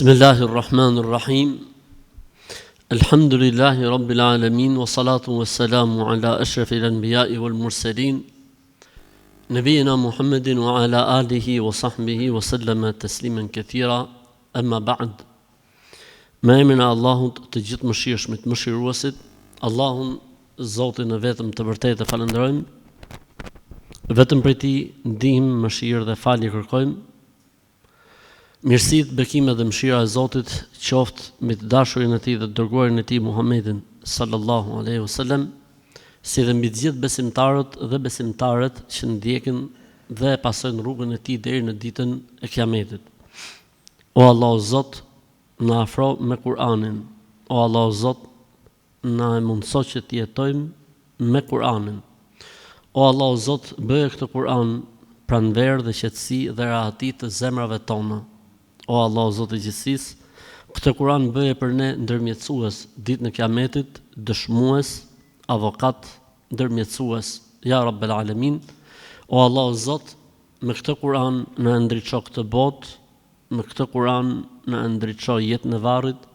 Bismillahirrahmanirrahim. Alhamdulillahi rabbil alamin wa salatu wa salamu ala ashrafil anbiya'i wal mursalin nabiyina Muhammedin wa ala alihi wa sahbihi wa sallama tasliman kathira. Amma ba'd. Me emrin e Allahut të gjithë mëshirshmit, mëshiruesit, Allahun Zotin e vetëm të vërtetë falenderojmë. Vetëm prej Tij ndihmë, mëshirë dhe falje kërkojmë. Mirësitë, bekimet dhe mëshira e Zotit qoftë mbi të dashurin e Tij dhe të dërguarin e Tij Muhammedin sallallahu alaihi wasallam, si dhe mbi të gjithë besimtarët dhe besimtaret që ndjekin dhe pasojnë rrugën e Tij deri në ditën e Kiametit. O Allahu Zot, na afro me Kur'anin. O Allahu Zot, na e mundëso që të jetojmë me Kur'anin. O Allahu Zot, bëje këtë Kur'an pranverë dhe qetësi dhe rahati të zemrave tona. O Allah, Zoti i gjithësisë, këtë Kur'an bëje për ne ndërmjetësues ditën e Kiametit, dëshmues, avokat, ndërmjetësues, ja Rabbel Alamin. O Allah, Zot, me këtë Kur'an na ndriço këtë botë, me këtë Kur'an na ndriço jetën e varrit,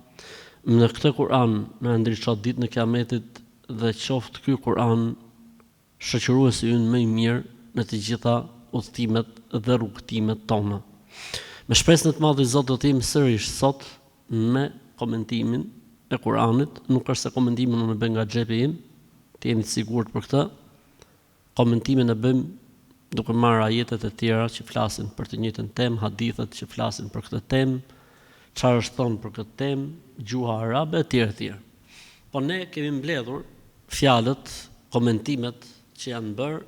me këtë Kur'an na ndriço ditën e Kiametit dhe qoftë ky Kur'an shoqëruesi ynë më i mirë në të gjitha udhëtimet dhe rrugtimet tona. Me shpresën e të madhe Zot do të jemi sërish sot me komentimin e Kur'anit, nuk është se komentimin unë e bëj nga xhepi im, të jeni të sigurt për këtë. Komentimin e bëjmë duke marrë ajetet e tjera që flasin për të njëjtën temë, hadithet që flasin për këtë temë, çfarë është thonë për këtë temë, gjuha arabe etj. Po ne kemi mbledhur fjalët, komentimet që janë bërë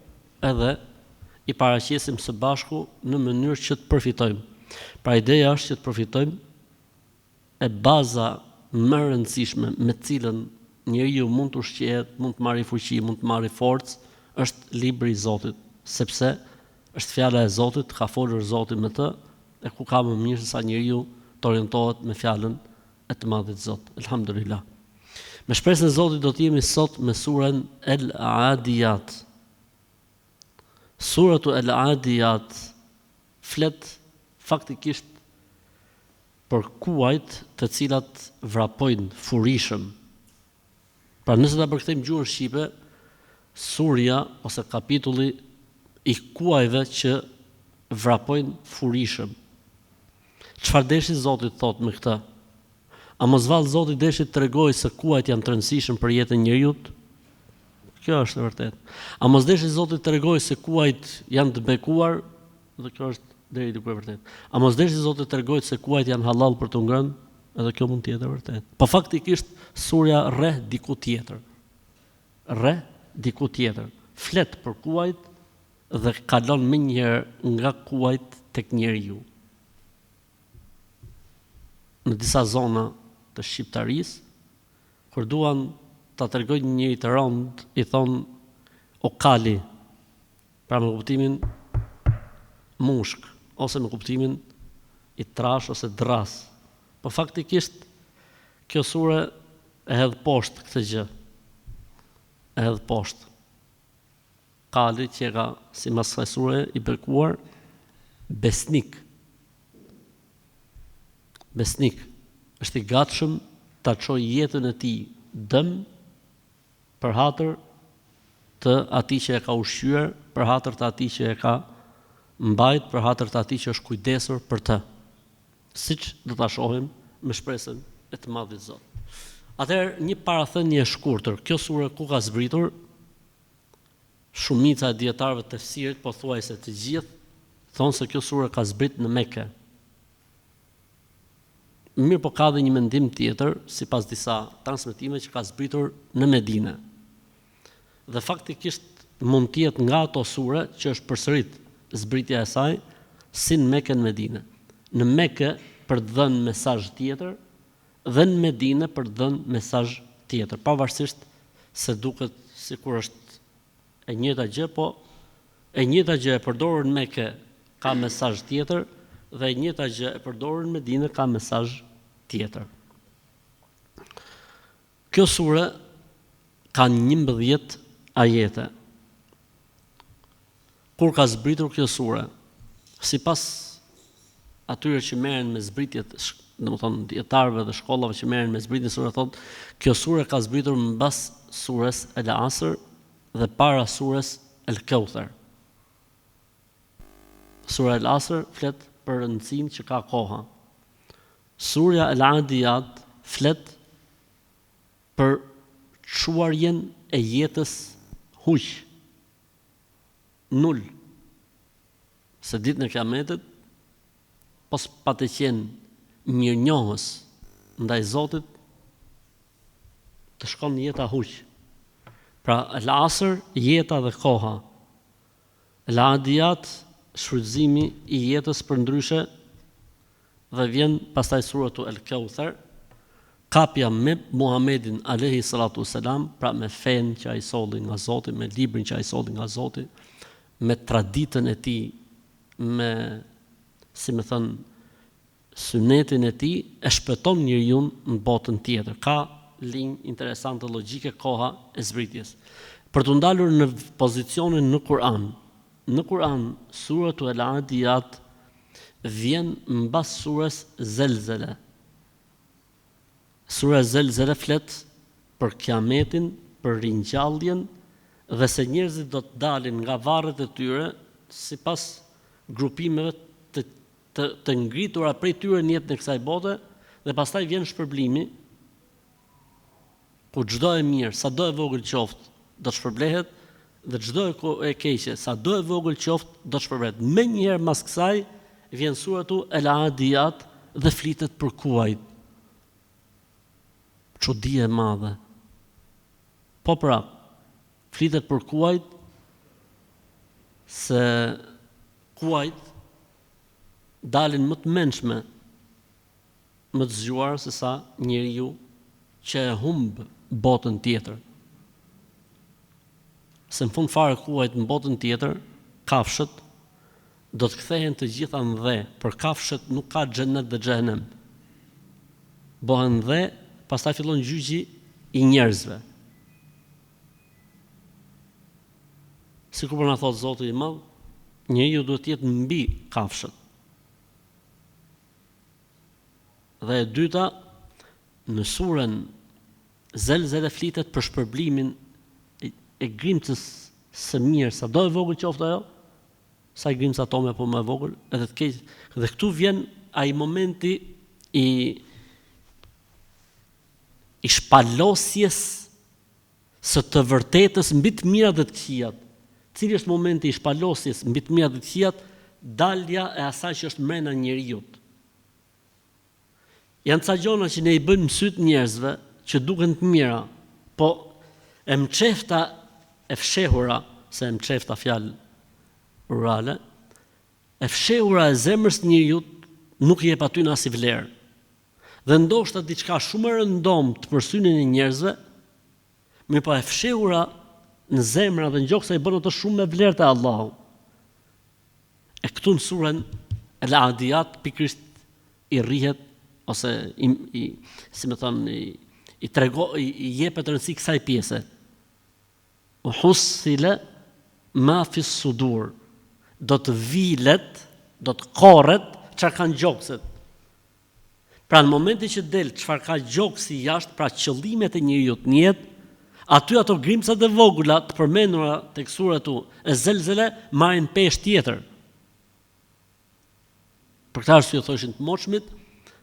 edhe i paraqesim së bashku në mënyrë që të përfitojmë. Pra ideja është që të përfitojmë e baza më rëndësishme me cilën njeriu mund të ushqehet, mund të marrë fuqi, mund të marrë forcë, është libri i Zotit, sepse është fjala e Zotit, ka folur Zoti me të, e ku ka më mirë se sa njeriu të orientohet me fjalën e të Madhit Zot. Elhamdulillah. Me shpresën e Zotit do të jemi sot me surën El Adiyat. Suratu El Adiyat flet faktikisht për kuajt të cilat vrapojnë furishëm. Pra nëse ta përkthejmë gjuhën shqipe, surja ose kapitulli i kuajve që vrapojnë furishëm. Çfarë deshi Zoti thot me këtë? A mos vallë Zoti deshi të tregojë se kuajt janë të rëndësishëm për jetën e njerëzit? Kjo është e vërtetë. A mos deshi Zoti të tregojë se kuajt janë të bekuar? Dhe kjo është deri diku e vërtetë. A mos deshi Zoti të tregojë se kuajt janë halal për të ngrënë? Edhe kjo mund të jetë e vërtetë. Po faktikisht surja rreh diku tjetër. Rreh diku tjetër. Flet për kuajt dhe kalon menjëherë nga kuajt tek njeriu. Në disa zona të shqiptarisë, kur duan ta tregojnë njëri të rënd, i thon okali. Pra me kuptimin mushk, ose me kuptimin i trash ose dras. Po faktikisht kjo sure e hedh poshtë këtë gjë. E hedh poshtë. Kali që ka si mas kësaj sure i bekuar besnik. Besnik është i gatshëm ta çojë jetën e tij dëm për hatër të atij që e ka ushqyer, për hatër të atij që e ka mbajt, për hatër të atij që është kujdesur për të. Siç do ta shohim me shpresën e të Madhit Zot. Atëherë një parathënie e shkurtër. Kjo sure ku ka zbritur? Shumica e dietarëve të tefsirit, pothuajse të gjithë, thonë se kjo sure ka zbritur në Mekë. Mirë, po ka dhe një mendim tjetër, sipas disa transmetime, që ka zbritur në Medinë. Dhe faktikisht mund të jetë nga ato sure që është përsërit zbritja e saj si në Mekë në Medinë. Në Mekë për të dhënë mesazh tjetër dhe në Medinë për të dhënë mesazh tjetër, pavarësisht se duket sikur është e njëjta gjë, po e njëjta gjë e përdorur në Mekë ka mesazh tjetër dhe e njëjta gjë e përdorur në Medinë ka mesazh tjetër. Kjo sure ka 11 ajete. Kur ka zbritur kjo sure, sipas atyre që merren me zbritjet domethënë dietarëve dhe shkollave që merren me zbritjen e surës thotë, kjo sure ka zbritur mbas surës El Asr dhe para surës El Kauthar. Sura El Asr flet për rëndësinë që ka koha. Surja El Adiyat flet për çuarjen e jetës huq. Nul. Se ditën e Kiametit, pas pa të qenë mirënjohës ndaj Zotit, të shkon jeta huq. Pra, El Asr, jeta dhe koha. El Adiyat, shfrytëzimi i jetës për ndryshe, dhe vjen pastaj suratu El Kauthar, kapja me Muhamedin alayhi salatu wasalam, pra me fen që ai solli nga Zoti, me librin që ai solli nga Zoti, me traditën e tij, me, si më thënë, sunetin e tij, e shpëton njeriu në botën tjetër. Ka linjë interesante logjike koha e zbritjes. Për të ndalur në pozicionin në Kur'an. Në Kur'an, suratu El Adiyat vjen mbas surës Zelzele. Sura Zelzele flet për Kiametin, për ringjalljen dhe se njerëzit do të dalin nga varret e tyre sipas grupimeve të ngritura prej tyre në jetën e kësaj bote, dhe pastaj vjen shpërblimi, ku çdo e mirë, sado e vogël qoftë, do të shpërblehet, dhe çdo e keqe, sado e vogël qoftë, do të shpërblehet. Menjëherë mas kësaj vjen suratu El Adiyat dhe flitet për kuajt. Çudi e madhe. Po pra, flitet për kuajt, se kuajt dalin më të mençme, më të zgjuar se sa njeriu që e humb botën tjetër. Se në fund fare kuajt në botën tjetër, kafshët, do të kthehen të gjitha në dhe, për kafshët nuk ka xhenet dhe xhenem. Bëhen dhe, pastaj fillon gjyqi i njerëzve. Sikur po na thot Zoti i Madh, njeriu duhet të jetë mbi kafshët. Dhe e dyta, në surën Zelzele flitet për shpërblimin e grimcës së mirë, sa do e vogël qoftë ajo, sa i grimca atome apo më e vogël, edhe të keq. Dhe këtu vjen ai momenti i shpalosjes së të vërtetës mbi të mirat dhe të këqijat. Cili është momenti i shpalosjes mbi të mirat dhe të këqijat? Dalja e asaj që është mrena njeriut. Janë ca gjona që ne i bëjmë në syt njerëzve që duken të mira, po e mçefta e fshehura, se e mçefta fjalë rurale, e fshehura e zemrës të njeriut nuk i jep aty në asnjë vlerë. Dhe ndoshta diçka shumë e rëndomt për synin e njerëzve, mirë po e fshehura në zemra dhe në gjoksa i bën ato shumë me vlerë te Allahu. E këtu në surën El Adiyat pikërisht i rrihet ose si më thon i jepet rëndësi kësaj pjese. Uhsila ma fi sudur. Do të vilet, do të korret çfarë kanë gjokset. Pra në momentin që del çfarë ka gjoksi jashtë, pra qëllimet e njeriu në jetë, aty ato grimcat e vogla të përmendura tek suratu e Zelzele marrin peshë tjetër. Për këtë arsye thoshin të moshmit,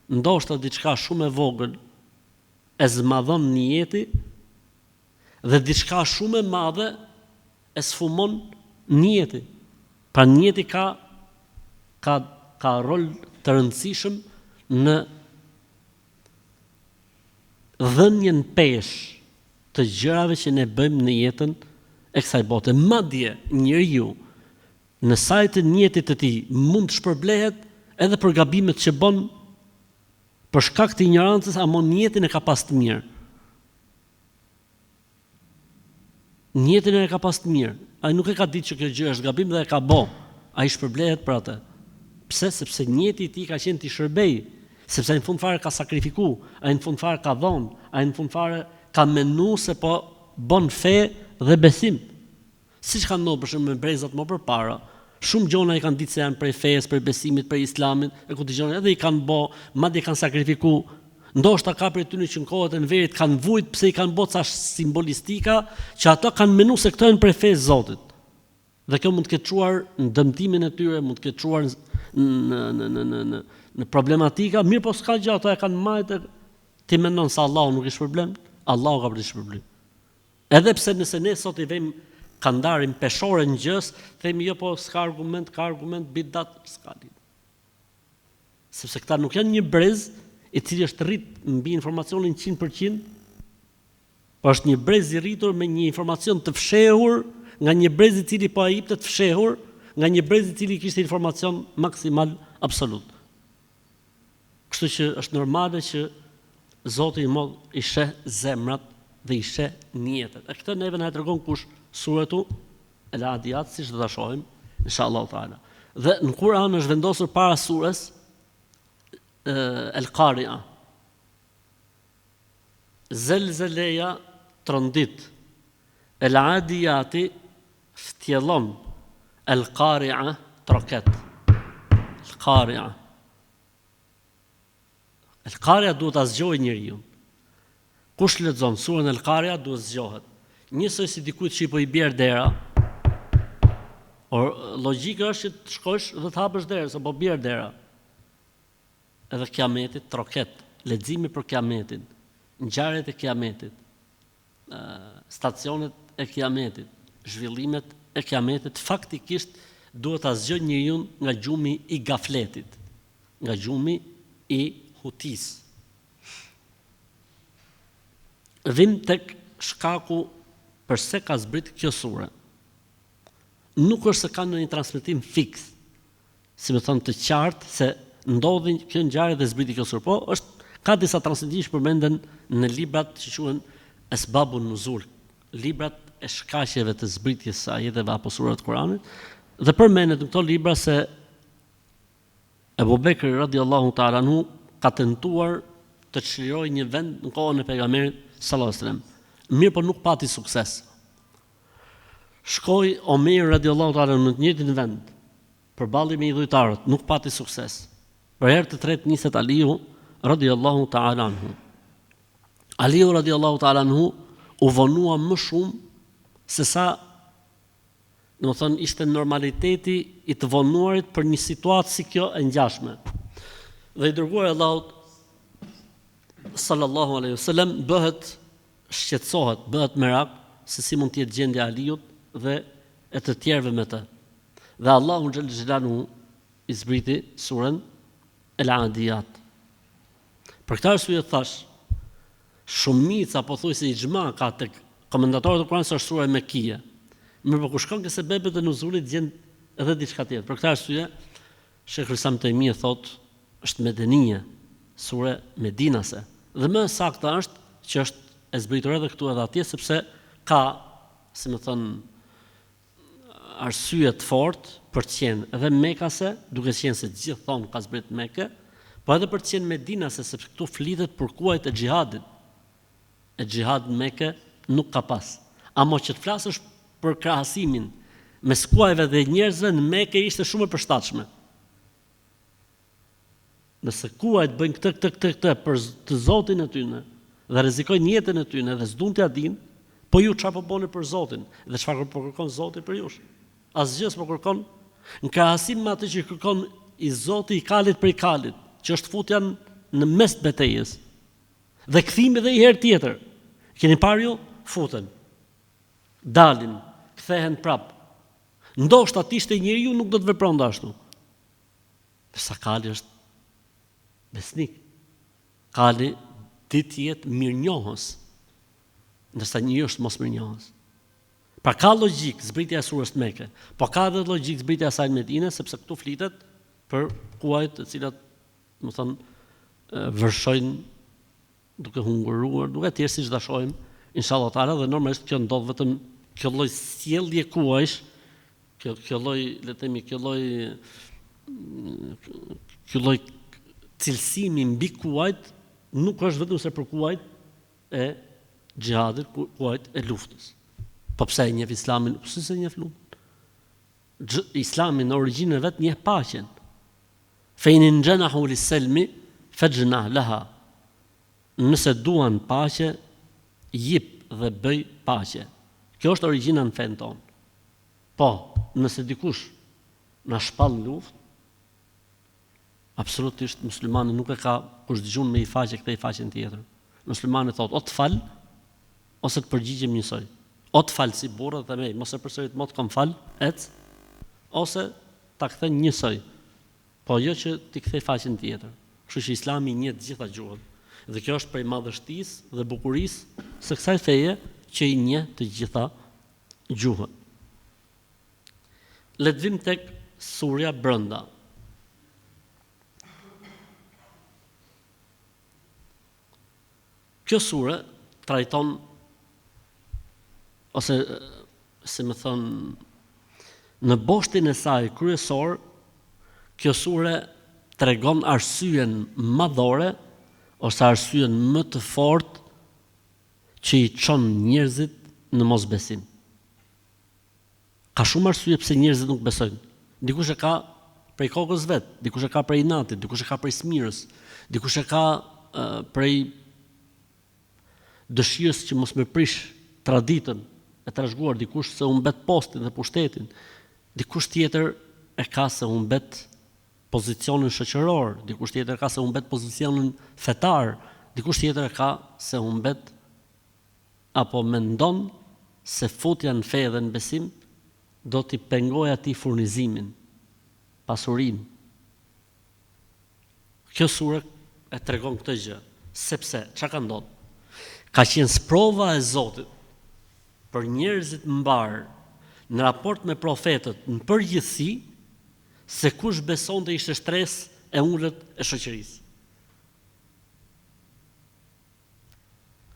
ndoshta diçka shumë e vogël e zmadhon në jetë dhe diçka shumë e madhe e sfumon në jetë. Pra në jetë ka rol të rëndësishëm në dhënien pesh të gjërave që ne bëjmë në jetën e kësaj bote. Madje njeriu në sajtën e jetës të tij mund të shpërblehet edhe për gabimet që bën për shkak të ignorancës, ama në jetën e ka pas të mirë. Në jetën e ka pas të mirë. Ai nuk e ka ditë që kjo gjë është gabim dhe e ka bë. Ai shpërblehet për atë. Pse? Sepse njeti i tij ka qenë të shërbej, sepse në fund fare ka sakrifikuar, ai në fund fare ka dhënë, ai në fund fare ka menuar se po bën fe dhe besim. Siç ka ndodhur për shembull me brezat më përpara, Shumë gjona i kanë ditë se janë prej fesë, prej besimit, prej islamit, e ku dëgjoni edhe i kanë bë, madje kanë sakrifiku. Ndoshta ka prej tyre që në kohët e verit kanë vujt pse i kanë bë ca simbolistika që ato kanë menuar se këto janë prej fesë Zotit. Dhe kjo mund të ketë çuar në dëmtimin e tyre, mund të ketë çuar në problematika, mirë po s'ka gjë, ato e kanë marrë ti mendon se Allahu nuk është problem, Allahu ka për të shpërblim. Edhe pse nëse ne sot i vëmë kandarin peshore në gjës, themi jo po s'ka argument, bidat, s'ka lidhje. Sepse këta nuk janë një brez i cili është rrit mbi informacionin 100%, po është një brez i rritur me një informacion të fshehur nga një brez i cili po ai jepte të fshehur nga një brez i cili kishte informacion maksimal absolut. Kështu që është normale që Zoti i sheh zemrat dhe i sheh niyetet. E këtë neve na e tregon kush? Suratu El-Adiyat, siç do ta shohim inshallah taala. Dhe në Kur'an është vendosur para surës El-Qari'a. Zelzeleja trondit. El-Adiyati ftjellon. El-Qari'a troket. El-Qari'a. El-Qari'a duhet ta zgjojë njeriu. Kush lexon surën El-Qari'a duhet zgjohet. Njësoj si dikujt që i po i bjerë dera, or logjika është që të shkosh dhe të hapësh derën, se po bjerë dera. Edhe kiametit, troket, leximi për kiametin, ngjarjet e kiametit, stacionet e kiametit, zhvillimet e kiametit, faktikisht duhet ta zgjojë njeriu nga gjumi i gafletit, nga gjumi i hutis. Vim tek shkaku përse ka zbrit kjo sure. Nuk është se ka në një transmetim fiks, si me thonë të qartë se ndodhin kjo ngjarje dhe zbriti kjo sure, po ka disa transmetime që përmenden në librat që quhen Esbabun Nuzul, librat e shkaqjeve të zbritjes së ajeteve apo surave të Kuranit, dhe përmendet në këto libra se Ebu Bekri radiallahu ta'ala anhu ka tentuar të çlirojë një vend në kohën e pejgamberit sallallahu alajhi wasallam. Mirë, po nuk pati sukses. Shkoi Omer radiallahu ta'ala në të njëjtin vend, përballi me idhujtarët, nuk pati sukses. Për herë të tretë niset Aliu radiallahu ta'ala anhu. Aliu radiallahu ta'ala anhu u vonua më shumë se sa, do të thonë, ishte normaliteti i të vonuarit për një situatë si kjo e ngjashme. Dhe i dërguar Allahut sallallahu alaihi wasallam shqetësohet, bëhet merak se si mund të jetë gjendja e Aliut dhe e të tjerëve me të. Dhe Allahu xhel xelalu i zbriti surën El-Adiyat. Për këtë arsye thash, shumica pothuajse ixhma ka tek komentatorët e Kuranit se është sura Mekkie. Mirë, po kur shkon ke sebebet e nuzulit gjen edhe diçka tjetër. Për këtë arsye Sheikhul Islam Taimi thotë është medenie, sure medinase. Dhe më saktë është që është e zbritur edhe këtu edhe atje, sepse ka, si më thënë, arsye të fortë për të qenë edhe mekase, duke qenë se gjithë thonë ka zbrit Mekë, po edhe për të qenë medinase, sepse këtu flitet për kuajt e xhihadit. E xhihad në Mekë nuk ka pas. Amo që të flasësh për krahasimin mes kuajve dhe njerëzve në Mekë ishte shumë e përshtatshme. Nëse kuajt bëjnë këtë për të Zotin e tyre dhe rrezikojnë jetën e tyre dhe s'duan t'ia dinë, po ju çfarë po bëni për Zotin dhe çfarë po kërkon Zoti për ju? Asgjë s'po kërkon. Në krahasim me atë që kërkon i Zoti i kalit për i kalit, që është futja në mes të betejës. Dhe kthimi edhe një herë tjetër. Keni parë ju? Futen. Dalin, kthehen prap. Ndoshta të ishte njeriu nuk do të vepronte ashtu. Sa kali është besnik. Kali ditë jetë mirënjohës, ndërsa njeriu është mos mirënjohës. Pra ka logjik zbritja e surës Mekë, po ka edhe logjik zbritja e saj në Medinë, sepse këtu flitet për kuajt të cilat, do të thonë, vërshojnë duke hunguruar, duke tjerë siç ta shohim, inshallah taala, dhe normalisht kjo ndodh vetëm kjo lloj sjellje kuajsh, kjo lloj, le të themi, kjo lloj cilësimi mbi kuajt nuk është vetëm se për kuajt e xhihadit, kuajt e luftës. Po pse e njeh Islamin, pse se njeh luftën? Islami në origjinën e vet njeh paqen. Fa in janahu lis-salmi fajnah laha. Nëse duan paqe, jip dhe bëj paqe. Kjo është origjina në fen tonë. Po, nëse dikush na shpall luftë, absolutisht muslimani nuk e ka kush dëgjon me i faqe këtë i faqen tjetër. Muslimani thotë o të fal ose të përgjigjem njësoj. O të fal si burrë dhe me, mos e përsërit më të kam fal, ec, ose ta kthen njësoj. Po jo që ti kthej faqen tjetër. Kështu që Islami njeh të gjitha gjuhët. Dhe kjo është prej madhështisë dhe bukurisë së kësaj feje që i njeh të gjitha gjuhët. Le të vim tek surja brenda. Kjo sure trajton, ose se më thon, në boshtin e saj kryesor, kjo sure tregon arsyen madhore ose arsyen më të fortë që i çon njerëzit në mosbesim. Ka shumë arsye pse njerëzit nuk besojnë. Dikush e ka prej kokës vet, dikush e ka prej inatit, dikush e ka prej smirës, dikush e ka prej dëshirës që mos më prish traditën e trashëguar, dikush se u mbet postin dhe pushtetin, dikush tjetër e ka se u mbet pozicionin shoqëror, dikush tjetër ka se u mbet pozicionin fetar, dikush tjetër ka se u mbet apo mendon se futja në fe dhe në besim do t'i pengojë atij furnizimin, pasurinë. Kjo sure e tregon këtë gjë, sepse çka ka ndodhur? Ka qenë sprova e Zotit për njerëzit mbar në raport me profetët në përgjithësi, se kush besonte ishte shtresë e ulët e shoqërisë.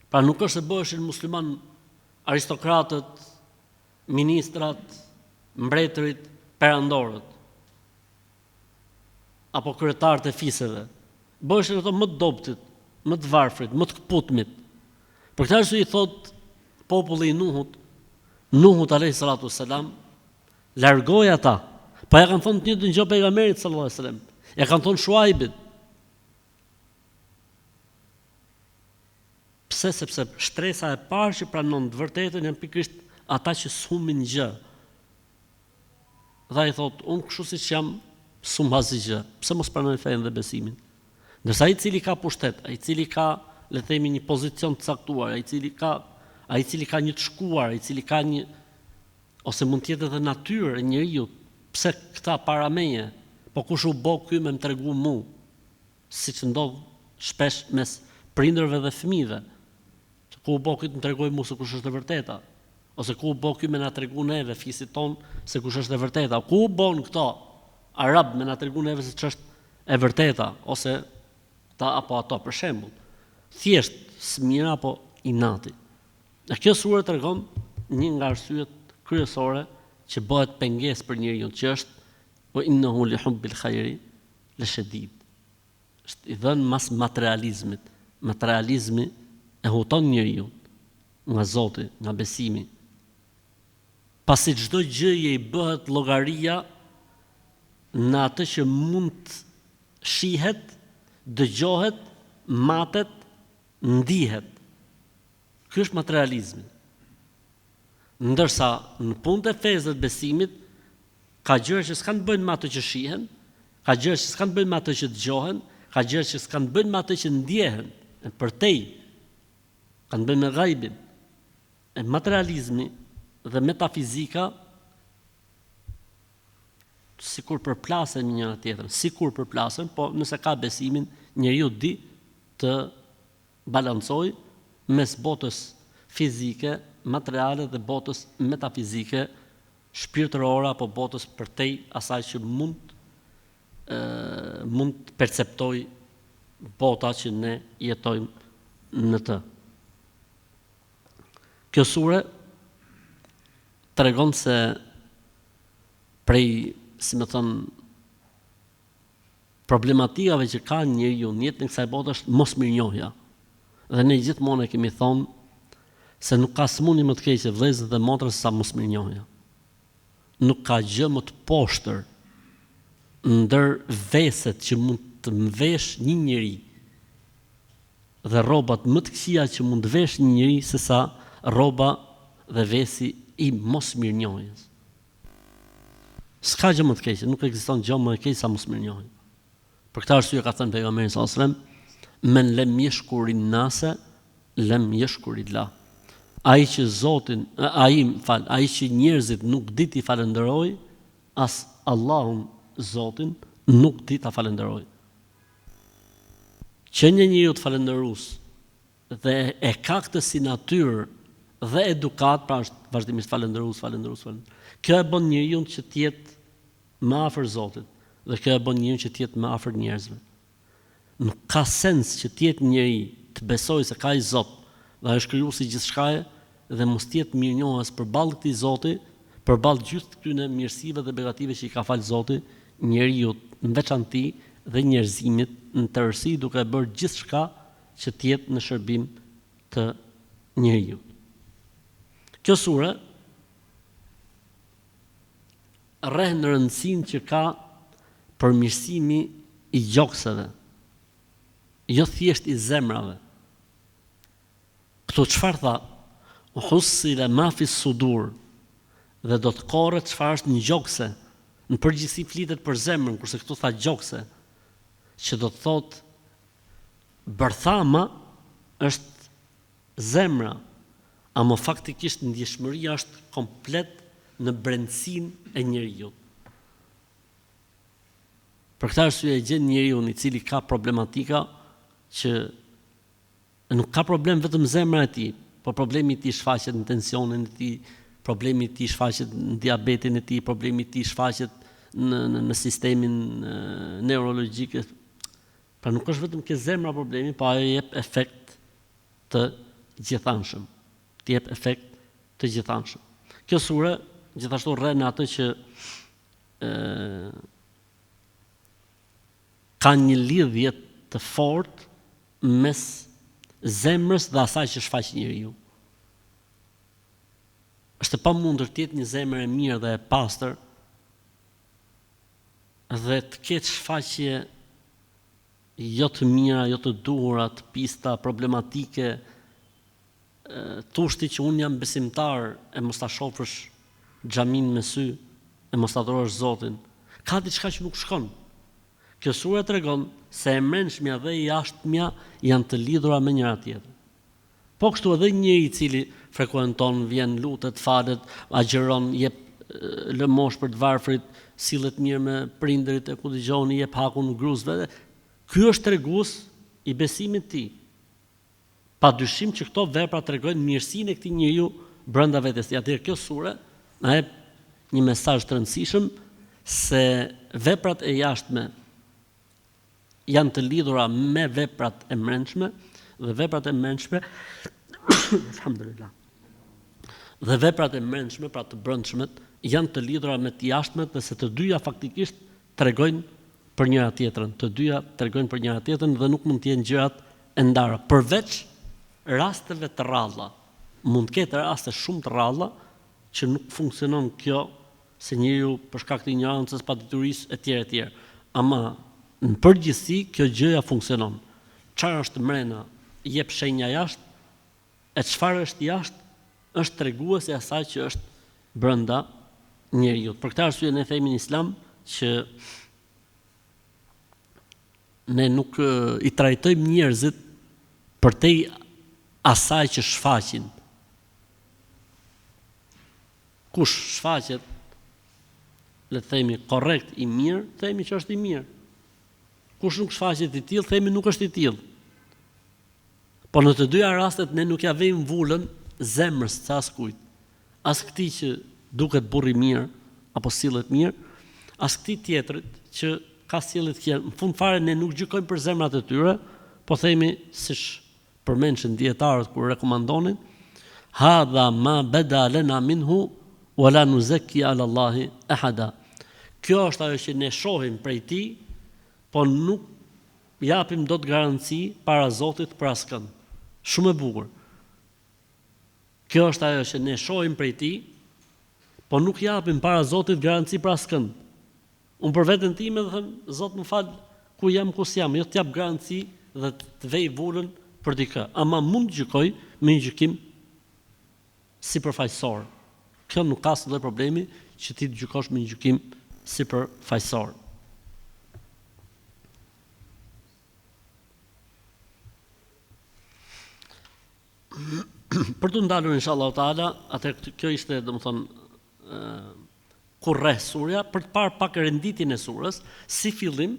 Pra nuk është se bëheshin musliman aristokratët, ministrat, mbretërit, perandorët, apo kryetarët e fisëve. Bëheshin ato më të dobtit, më të varfrit, më të kputmit. Për këtë arsye i thot populli i Nuhut alayhi salatu wassalam, largoj ata. Po ja kanë thonë të njëjtën gjë pejgamberit sallallahu alaihi wasallam. Ja kanë thonë Shuaibit. Pse? Sepse shtresa e parë që pranon të vërtetën janë pikërisht ata që s'humbin gjë. Dhe ai thot, unë kështu siç jam, s'humb asgjë. Pse mos pranoj fen dhe besimin? Ndërsa ai i cili ka pushtet, ai i cili ka, le të themi, një pozicion të caktuar, ai i cili ka një të shkuar, ai i cili ka një, ose mund të jetë edhe natyrë e njeriu, pse këta para meje, po kush u bë ky me më tregu mu, siç ndodh shpesh mes prindërve dhe fëmijëve. Ku u bë ky të më tregoj mu se kush është e vërteta, ose ku u bë ky me na tregu neve fisit ton se kush është e vërteta. Ku u bën këto arab me na tregu neve se ç'është e vërteta, ose ta apo ato, për shembull. Thjesht smira apo inati. Dhe kjo sure tregon një nga arsyet kryesore që bëhet pengesë për njeriu, që është wa innahu li hubbil khairi lashadid. Është i dhënë mas materializmit. Materializmi e huton njeriu nga Zoti, nga besimi. Pasi çdo gjëje i bëhet llogaria në atë që mund shihet, dëgjohet, matet, ndihet. Ky është materializmi. Ndërsa në punët e fesë dhe të besimit ka gjëra që s'kan të bëjnë me atë që shihen, ka gjëra që s'kan të bëjnë me atë që dëgjohen, ka gjëra që s'kan të bëjnë me atë që ndjehen, e përtej kanë të bëjnë me ghaibin. E materializmi dhe metafizika sikur përplasen një njëra tjetrën, sikur përplasen, po nëse ka besimin, njeriu di të balancojë mes botës fizike, materiale dhe botës metafizike, shpirtërore apo botës përtej asaj që mund të perceptoj bota që ne jetojmë në të. Kjo sure tregon se prej, si më thon, problematikave që ka njeriu në jetën e kësaj bote është mosmirnjohja. Dhe ne gjithmonë e kemi thonë se nuk ka smundje më të keqe vëllezër dhe motra se sa mosmirnjohja. nuk ka gjë më të poshtër ndër veset që mund të mvesh një njeri dhe rrobat më të këqija që mund të vesh një njeri se sa rroba dhe vesi i mosmirnjohjes. S'ka gjë më të keqe, nuk ekziston gjë më e keqe sa mosmirnjohja. Për këtë arsye ka thënë pejgamberi sallallahu alajhi wasallam, men lem yashkurin nase lem yashkurillah. Ai që njerëzit nuk di t'i falenderoj, as Allahun Zotin nuk di ta falenderoj. Që një njeriu të falënderues dhe e ka këtë si natyrë dhe edukat, pra është vazhdimisht falënderues. Kjo e bën njeriu që të jetë më afër Zotit dhe kjo e bën njeriu që të jetë më afër njerëzve. Nuk ka sens që të jetë njeri të besojë se ka i Zot dhe është krijuesi i gjithçkaje dhe mos të jetë mirënjohës përballë këtij Zoti, përballë gjithë këtyre mirësive dhe begative që i ka fal Zoti njeriu në veçantë dhe njerëzimit në tërësi, duke bërë gjithçka që të jetë në shërbim të njeriu. Kjo sure rreh në rëndësinë që ka përmirësimi i gjokseve, jo thjesht i zemrave. Këtu çfarë tha? Hussila ma fi sudur, dhe do të korret çfarë është në gjokse. Në përgjithësi flitet për zemrën, kurse këtu tha gjokse, që do të thotë bërthama është zemra, ama faktikisht ndjeshmëria është komplet në brendësinë e njeriu. Për këtë arsye e gjen njeriu i cili ka problematika që nuk ka problem vetëm zemra e tij, por problemi i tij shfaqet në tensionin e tij, problemi i tij shfaqet në diabetin e tij, problemi i tij shfaqet në sistemin neurologjik. Pra nuk është vetëm ke zemra problemi, pa ajo jep efekt të gjithanshëm. Kjo sure gjithashtu rre në atë që ka një lidhje të fortë mes zemrës dhe asaj që shfaq njeriu. Është e pamundur të jetë një zemër e mirë dhe e pastër dhe të ketë shfaqje jo të mira, jo të duhura, të pista, problematike, tushti që unë jam besimtar e mos ta shohësh xhamin me sy, e mos ta adhurosh Zotin. Ka diçka që nuk shkon. Kjo sure tregon se e mbrëmshmja dhe e jashtëmja janë të lidhura me njëra tjetrën. Po kështu edhe njëri i cili frekuenton, vjen, lutet, falet, agjeron, jep lëmosh për të varfrit, sillet mirë me prindërit e ku dëgjoni, jep hakun gruzëve. Ky është tregues i besimit të tij. Padyshim që këto vepra tregojnë mirësinë e këtij njeriu brenda vetes. Atëherë kjo sure na jep një mesazh të rëndësishëm se veprat e jashtme janë të lidhura me veprat e brendshme dhe veprat e brendshme alhamdulillah. Dhe veprat e brendshme, pra të brendshmet, janë të lidhura me të jashtmet dhe se të dyja faktikisht tregojnë për njëra tjetrën. Të dyja tregojnë për njëra tjetrën dhe nuk mund të jenë gjërat e ndara, përveç rasteve të rralla. Mund të ketë raste shumë të rralla që nuk funksionon kjo se njeriu për shkak të ignorancës, paditurisë etj. Ama në përgjithësi kjo gjëja funksionon. Çfarë është mrena jep shenja jashtë, e çfarë është jashtë është treguese e asaj që është brenda njeriu. Për këtë arsye ne themi në Islam që ne nuk i trajtojmë njerëzit përtej asaj që shfaqin. Kush shfaqet, le të themi korrekt i mirë, themi që është i mirë. Kush nuk shfaqet i tillë, themi nuk është i tillë. Po në të dyja rastet ne nuk ja vejmë vullën zemrës së askujt. As këtij që duket burr i mirë apo sillet mirë, as këtij tjetrit që ka sjellje të këqija. Në fund fare ne nuk gjykojmë për zemrat e tyre, po themi siç përmendën dietarët kur rekomandonin, hadha ma bada lana minhu wala nuzakki ala Allahi ahada. Kjo është ajo që ne shohim prej tij, po nuk japim dot garanci para Zotit për askën. Shumë e bukur. Kjo është ajo që ne shohim prej tij, po nuk japim para Zotit garanci për askënd. Unë për veten time dhe them, Zot më fal, ku jam, ku s'jam, jo t'jap garanci dhe të vej vullën për dikë. Ama mund të gjykoj me një gjykim sipërfaqësor. Kjo nuk ka asnjë problemi që ti të gjykosh me një gjykim sipërfaqësor. Për të ndalur inshallah taala, atë kjo ishte domethënë kurrë surja për të parë pak renditjen e surës. Si fillim,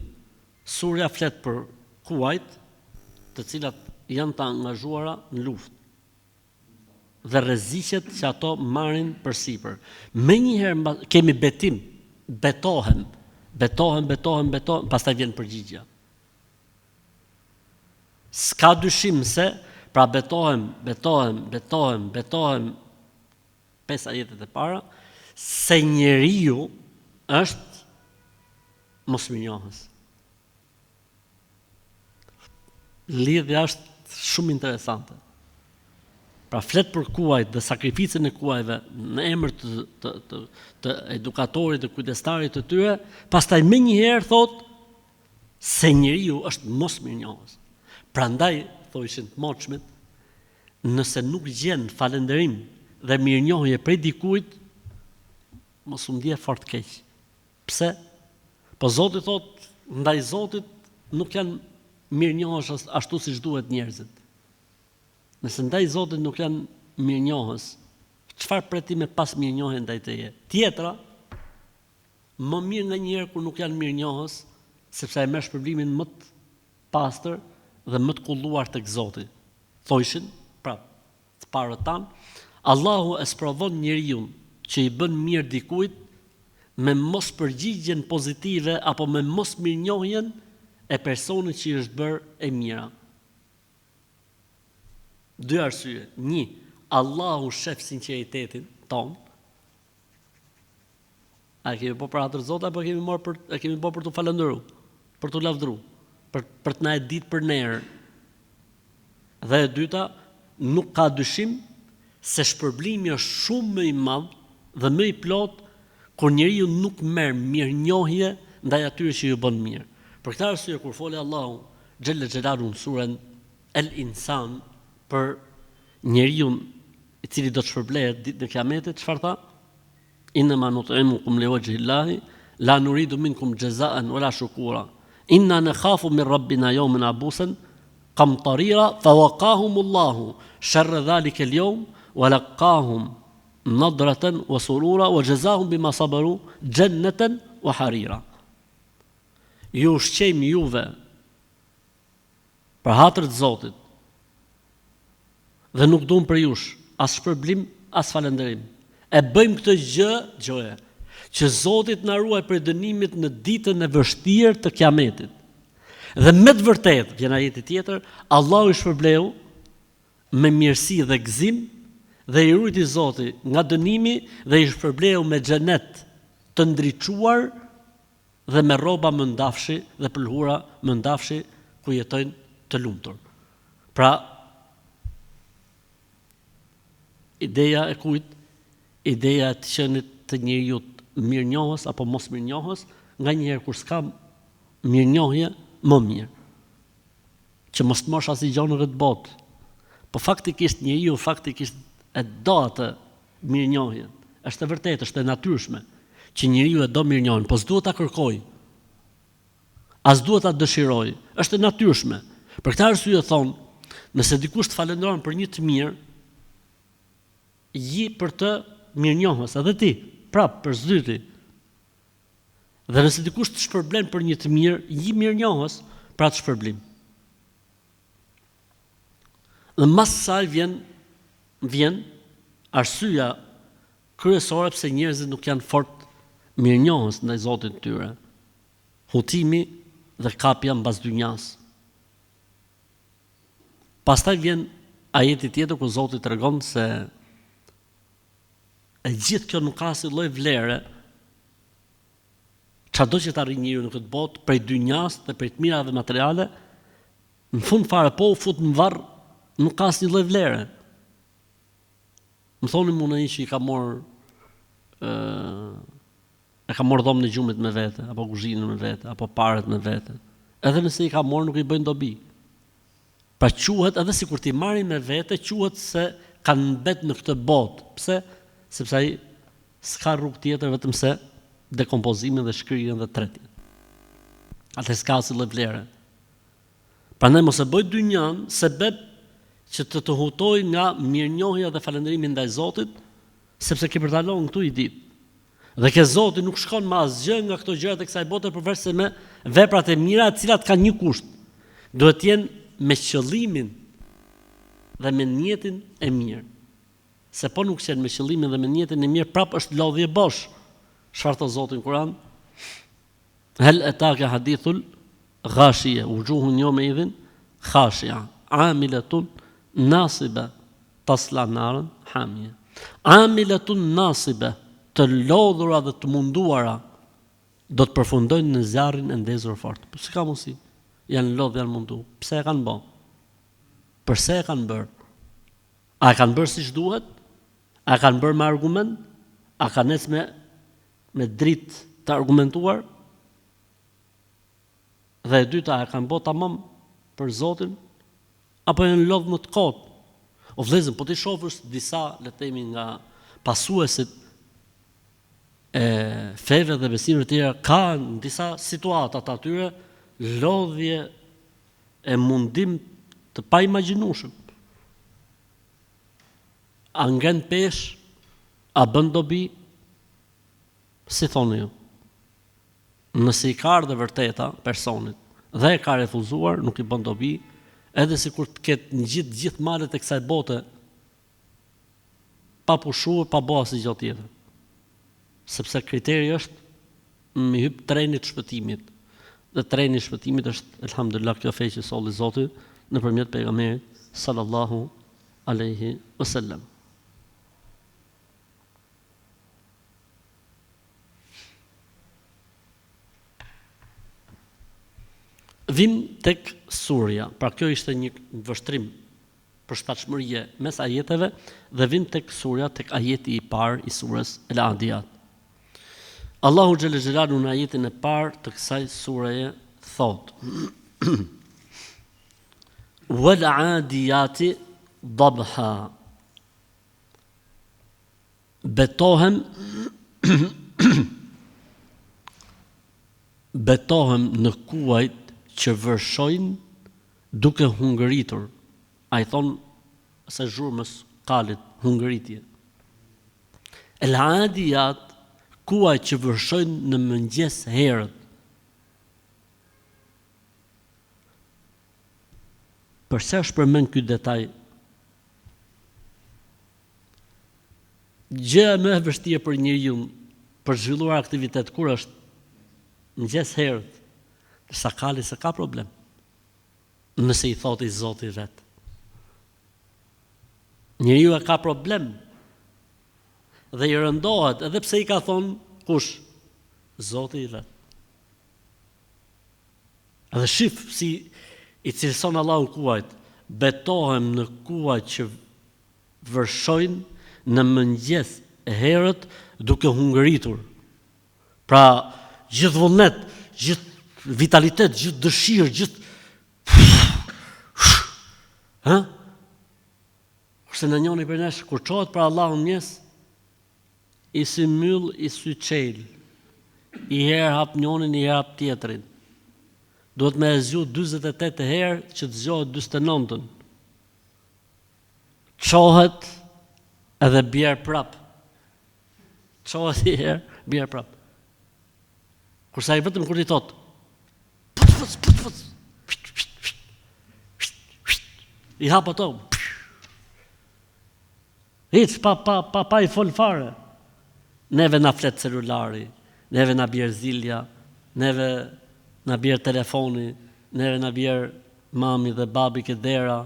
surja flet për kuajt, të cilat janë të angazhuara në luftë dhe rreziqet që ato marrin përsipër. Menjëherë kemi betim, betohem, pastaj vjen përgjigja. S'ka dyshim se pra betohem 5 ajetet e para, se njeriu është mosmirnjohës. Lidhja është shumë interesante. Pra flet për kuajt dhe sakrificën e kuajve në emër të edukatorit dhe kujdestarit të tyre, pastaj menjëherë thot se njeriu është mosmirnjohës. Prandaj thoshin të moçmit, nëse nuk gjen falënderim dhe mirënjohje prej dikujt, mos u ndje fort keq. Pse? Po Zoti thot, ndaj Zotit nuk janë mirënjohës ashtu siç duhet njerëzit. Nëse ndaj Zotit nuk janë mirënjohës, çfarë pretime pas mirënjohje ndaj teje? Tjetra, më mirë nganjëherë kur nuk janë mirënjohës, sepse e merr shpërblimin më të pastër dhe më të kulluar tek Zoti. Thoshin, pra, të parët tanë, Allahu e sprovon njeriu që i bën mirë dikujt me mos përgjigjen pozitive apo me mos mirënjohjen e personit që i është bërë e mira. 2 arsye. 1, Allahu shef sinqeritetin ton. A kemi po për hatër Zot apo kemi po për të falëndëruar, për të lavdëruar, për të na e ditë për nerë. Dhe e dyta, nuk ka dyshim se shpërblimi është shumë më i madh dhe më i plot kur njeriu nuk merr mirënjohje ndaj atyre që ju bën mirë. Për këtë arsye kur foli Allahu xhella xhelalu në surën El-Insan për njeriu i cili do të shpërblehet ditën e Kiametit, çfarë tha? Inna ma nut'imukum liwajhillahi la nuridu minkum jazaan wala shukura. Inna nakhafu min rabbina yawman abusan qamtarira fawaqahumullahu sharra dhalika al-yawm wa laqahum nadratan wa surura wa jazahum bima sabaru jannatan wa harira. Ju ushqejmë juve për hatër të Zotit dhe nuk duam për jush as shpërblim as falënderim. E bëjmë këtë gjë që Zoti na ruaj prej dënimit në ditën e vështirë të Kiametit. Dhe me të vërtetë, vjen ajeti tjetër, Allahu i shpërbleu me mirësi dhe gëzim dhe i ruajti Zoti nga dënimi dhe i shpërbleu me xhenet të ndriçuar dhe me rroba mëndafshi dhe pëlhura mëndafshi ku jetojnë të lumtur. Pra, ideja e kujt? Ideja e të qenit të njeriu mirënjohës apo mos mirënjohës, nganjëherë kur s'ka mirënjohje, më mirë. Që mos të mosh asnjë gjë në këtë botë. Po faktikisht njeriu e do atë mirënjohjen. Është e vërtetë, është e natyrshme që njeriu e do mirënjohjen, po s'duhet ta kërkoj. As duhet ta dëshiroj. Është e natyrshme. Për këtë arsye thon, nëse dikush të falënderon për një të mirë, ji për të mirënjohës edhe ti, prap për zyti. Dhe nëse dikush të shpërblen për një të mirë, ji mirënjohës për atë shpërblim. Dhe mas saj vjen arsyeja kryesore pse njerëzit nuk janë fort mirënjohës ndaj Zotit të tyre. Hutimi dhe kapja mbas dynjas. Pastaj vjen ajeti tjetër ku Zoti tregon se e gjithë kjo nuk ka asnjë lloj vlere. Çado që të arrijë njeriu në këtë botë, prej dynjas dhe prej të mirave materiale, në fund fare po u fut në varr, nuk ka asnjë lloj vlere. Më thoni mua një që i ka marrë e ka marrë dhomën e gjumit me vete, apo kuzhinën me vete, apo paret me vete. Edhe nëse i ka marrë nuk i bëjnë dobi. Pra quhet, edhe si kur ti marrin me vete, quhet se kanë mbet në këtë botë. Pse? Sepse ai s'ka rrugë tjetër vetëm se dekompozimin dhe shkrirjen dhe tretjen. Atë s'ka asnjë lloj vlere. Prandaj mos e bëj dynjan sebeb që të hutoj nga mirënjohja dhe falënderimi ndaj Zotit, sepse ke për ta lënë këtu i ditë. Dhe ke Zoti nuk shkon me asgjë nga këto gjërat e kësaj bote përveç se me veprat e mira, të cilat kanë një kusht. Duhet të jenë me qëllimin dhe me niyetin e mirë. Se po nuk qenë me qëllimin dhe me niyetin e mirë, prap është lodhje bosh. Çfarë thot Zoti në Kur'an? Hal ataka hadithul ghashiya wujuhun yawma idhin khashi'a amilatun nasiba tasla naran hamia. Amilatun nasiba, të lodhura dhe të munduara do të përfundojnë në zjarrin e ndezur fort. Po si ka mundsi? Janë lodhë, janë mundu. Pse e kanë bë? Përse e kanë bërë? A e kanë bërë siç duhet? A e kanë bërë me argument? A kanë ecë me dritë të argumentuar? Dhe e dyta, a e kanë bërë tamam për Zotin? Apo janë lodhë më të kotë? O vëllezër, po ti shohësh disa, le të themi, nga pasuesit e feve dhe besimeve të tjera, ka në disa situata të atyre lodhje e mundim të pa imagjinueshëm. A ngren pesh, a bën dobi, si thoni ju. Nëse i ka ardhe vërteta personit dhe e ka refuzuar, nuk i bën dobi, edhe sikur të ketë në gjithë malet e kësaj bote pa pushuar, pa bërë asgjë tjetër. Sepse kriteri është me hyp trenit shpëtimit. Dhe treni i shpëtimit është, elhamdulillah, kjo fe që solli Zoti nëpërmjet pejgamberit sallallahu alaihi wasallam. Vim tek surja, pra kjo ishte një vështrim për shtatshmërie mes ajeteve, dhe vim tek surja, tek ajeti i parë i surës El Adiyat. Allahu xhelle xhelalu në ajetin e parë të kësaj sureje thot: Wal adiyati dabha. Betohem në kuajt që vërshojnë duke hungëritur. A i thonë se zhurmës kalit hungëritje. El adiyat, kuaj që vërshojnë në mëngjes herët. Përse është përmend ky detaj? Gjëja më e vështirë për njeriu për zhvilluar aktivitet kur është mëngjes herët, sa kali se ka problem. Nëse i thot i Zoti vet. Njeriu e ka problem. Dhe i rëndohet, edhe pse i ka thonë kush? Zoti i vet. Edhe shif si i cilëson Allahu kuajt, betohem në kuaj që vërshojnë në mëngjes herët duke hungëritur. Pra, gjithë vullnet, gjithë vitalitet, gjithë dëshirë, gjithë... Ha? Kurse në njëri për nesh, kur qohet për Allahu mëngjes, i si myll, i sy qel. I herë hap njënin, i herë hap tjetrin. Duhet me e zgju 48 herë që të zgjohet 49-ën. Qohet edhe bjerë prap. Qohet i herë, bjerë prap. Kurse ai vetëm kur i thot put. I hap ato. Hiç pa i fol fare. Neve na flet celulari, neve na bjerë zilja, neve na bjerë telefoni, neve na bjerë mami dhe babi ke dera,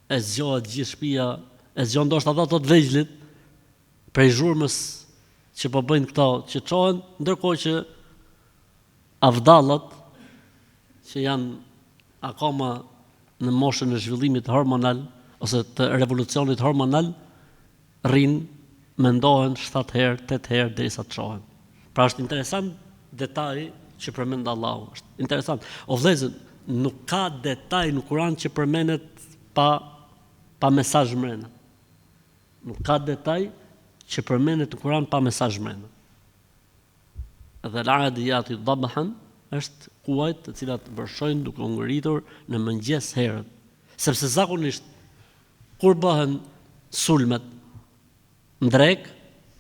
e zgjohet gjithë shtëpia, e zgjon ndoshta ato të vegjëlit prej zhurmës që po bëjnë këto, që çohen, ndërkohë që avdallat që janë akoma në moshën e zhvillimit hormonal ose të revolucionit hormonal rrin mendohen 7 herë, 8 herë derisa të çohen. Pra është interesant detaj që përmend Allahu. Është interesant. O vëllezër, nuk ka detaj në Kur'an që përmendet pa mesazh mbrenda. Nuk ka detaj që përmendet në Kur'an pa mesazh mbrenda. Dhe l'adiyati dhabhan është kuajt të cilat vërshojnë duke u ngritur në mëngjes herët. Sepse zakonisht kur bëhen sulmet ndrek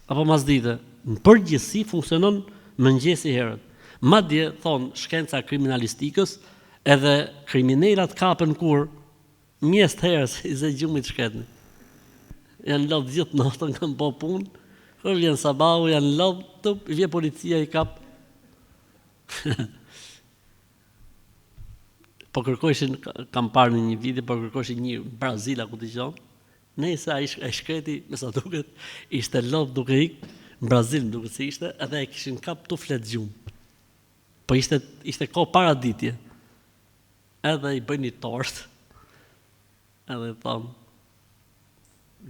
apo masdite, në përgjithësi funksionon mëngjesi herët. Madje thon shkenca kriminalistikës, edhe kriminalat kapen kur mjes të herës i zë gjumit shketni. Janë lodh gjithë natën kanë po punë, kur vjen sabahu janë lodh, tup, vjen policia i kap. Po kërkojshin, kam parë në një video, po kërkojshin një Brazila ku dëgjon. Nëse ai shkreti, me sa duket, ishte lodh duke ik në Brazil, duket se ishte, edhe e kishin kap tu flet gjumë. Po ishte kohë paraditje. Edhe i bëjnë një tort. Edhe thonë,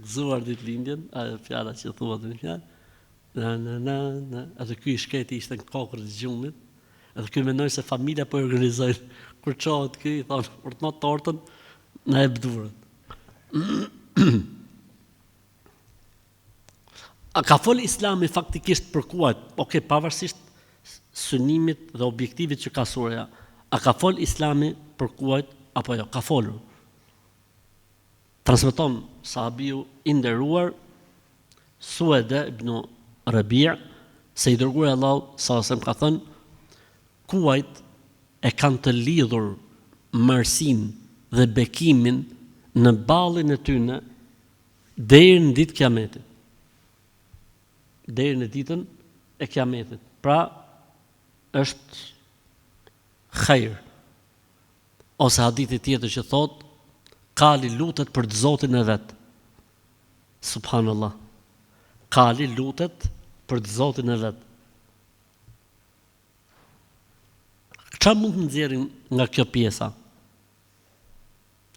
gëzuar ditëlindjen, ajo fjala që thuat në fjalë. Na. Edhe ky i shkreti ishte në kokër të gjumit. Edhe ky mendoi se familja po organizojnë. Kur çohet ky i thonë, "Për të marrë tortën, na e bdurët." A ka fol Islami faktikisht për kuajt? Okej, pavarësisht synimit dhe objektivit që ka surja, a ka fol Islami për kuajt apo jo? Ka folur. Transmeton sahabiu i nderuar Sued ibn Rabi' se i dërguari Allahu sallallahu alaihi wasallam ka thënë, kuajt e kanë të lidhur marrësinë dhe bekimin në ballin e tyre deri në ditë kiametit. Deri në ditën e kiametit. Pra është khair. Ose hadithi tjetër që thot, kali lutet për Zotin e vet. Subhanallah. Kali lutet për Zotin e vet. Çfarë mund të nxjerrim nga kjo pjesa?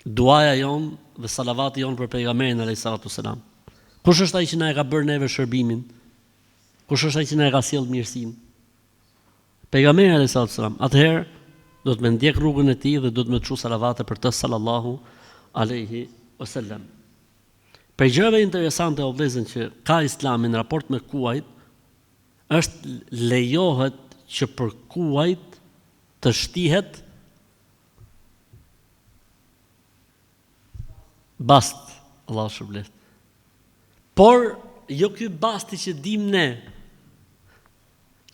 Duaja jon dhe salavati jon për pejgamberin alayhisalatu wasalam. Kush është ai që na e ka bërë neve shërbimin? Kush është ai që na e ka sjellë mirësinë? Pejgamberi alayhisalatu wasalam. Atëherë do të më ndjek rrugën e tij dhe do të më çu salavate për të sallallahu alaihi wasallam. Për gjëra interesante o vëllezër që ka Islami në raport me kuajt, është lejohet që për kuajt të shtihet bast, Allahu shpëlbeft. Por jo ky basti që dim ne,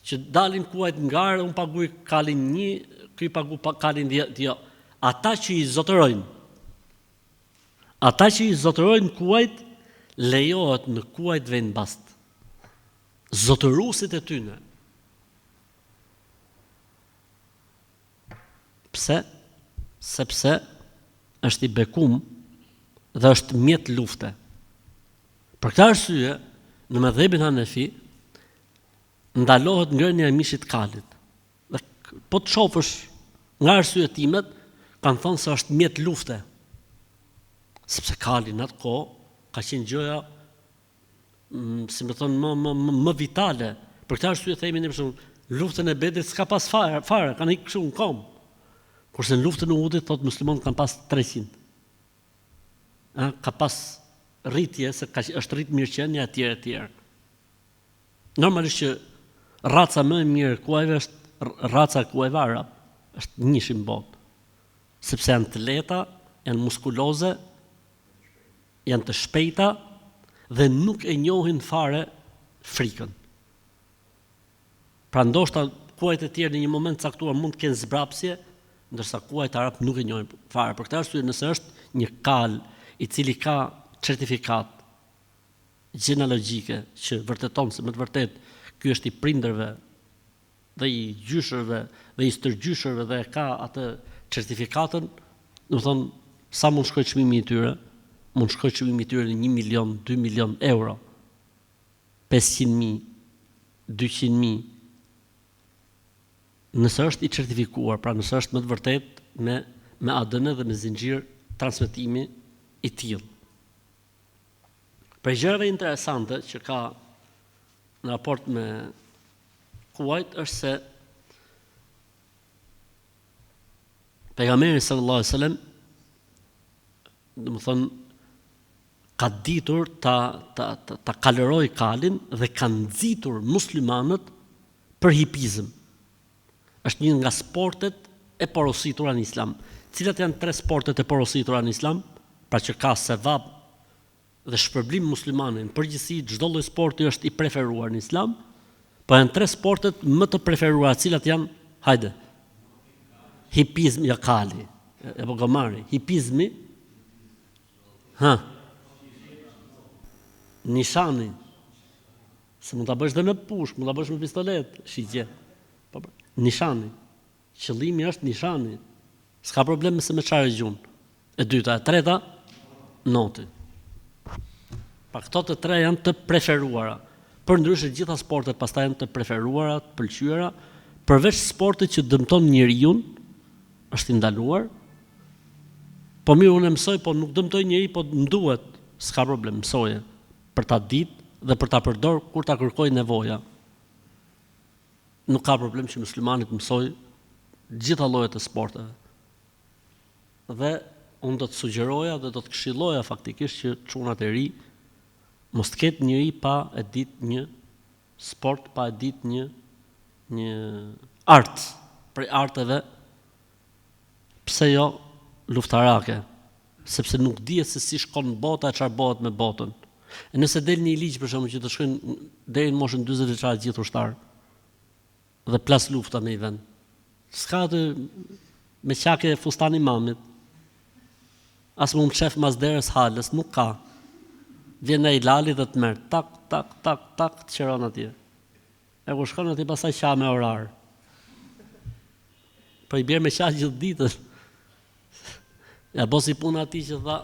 që dalin kuajt ngarë, unë paguaj kalin 1, ky pagu kalin 10, jo. Ata që i zotërojnë. Ata që i zotërojnë kuajt, lejohet në kuajt vend bast. Zotërusit e tyne. Pse? Sepse është i bekum dhe është mjet lufte. Për këtë arsye, në mëdhëbin Hanefi, ndalohet ngrënia e mishit kalit. Dhe po të shofësh nga arsyetimet, kanë thonë se është mjet lufte. Sepse kali në atë kohë ka qenë gjëja, si më thonë, më vitale. Për këtë arsye themi ne për shembull, luftën e Bedrit s'ka pas fare, kanë ikë kështu në kom. Kurse në luftën e Uhudit thotë muslimanët kanë pas 300. Ka pas rritje, se është rrit mirëqenie etj. Normalisht që raca më e mirë kuajve është raca kuajve arab, është njëshim botë. Sepse janë të lehta, janë muskuloze, janë të shpejta dhe nuk e njohin fare frikën. Pra ndoshta kuajt e tjerë në një moment caktuar mund të kenë zbrapsje, ndërsa kuajt arab nuk e njohin fare. Për këtë arsye, nëse është një kal i cili ka certifikat gjenealogjike që vërteton se më të vërtet ky është i prindërve dhe i gjyshërve dhe i stërgjyshërve dhe ka atë certifikatën, do të thonë sa mund shkojë çmimi i tyre, mund shkojë çmimi i tyre në 1 milion, 2 milion euro, 500.000, 200.000. Nëse është i certifikuar, pra nëse është më të vërtet me ADN dhe me zinxhir transmetimi i tillë. Për gjërave interesante që ka në raport me Kuwait është se pejgamberi sallallahu alaihi wasallam, domethënë, ka ditur ta kalëroj kalin dhe ka nxitur muslimanët për hipizëm. Është një nga sportet e porositura në Islam. Cilat janë 3 sportet e porositura në Islam, pra që ka sevap dhe shpërblim muslimanin, përgjithësi çdo lloj sporti është i preferuar në Islam, po janë 3 sportet më të preferuara, cilat janë, hajde. Hipizmi, ja kali, apo gomari, hipizmi, nishani, se mund ta bësh dhe me pushk, mund ta bësh me pistolet, shitje. Nishani. Qëllimi është nishani. S'ka problem se me çfarë gjun. E dyta, e treta, noti. Pa këto të 3 janë të preferuara. Përndryshe gjitha sportet pastaj janë të preferuara, të pëlqyera, përveç sportit që dëmton njeriu, është i ndaluar. Po mirë, unë mësoj, po nuk dëmtoj njeri, po m'duhet, s'ka problem, mësoje për ta ditë dhe për ta përdor kur ta kërkoj nevoja. Nuk ka problem që muslimanit mësoj gjitha llojet e sporteve. Dhe unë do të sugjeroja dhe do të këshilloja faktikisht që çunat e ri mos të ketë njëri pa e ditë një sport, pa e ditë një art, prej arteve, pse jo luftarake, sepse nuk dihet se si shkon bota e çfarë bëhet me botën. E nëse del një ligj për shembull që të shkojnë deri në moshën 40 vjeçare të gjithë ushtar dhe plas lufta me i vend. S'ka të me qake fustani mamit. As mund shef mas derës halës, nuk ka. Vjen ai lali dhe të merr tak tak tak tak të qeron atje. E kur shkon atje pastaj qa me orar. Po i bjerë me qa gjithë ditën. Ja bosi puna atij që tha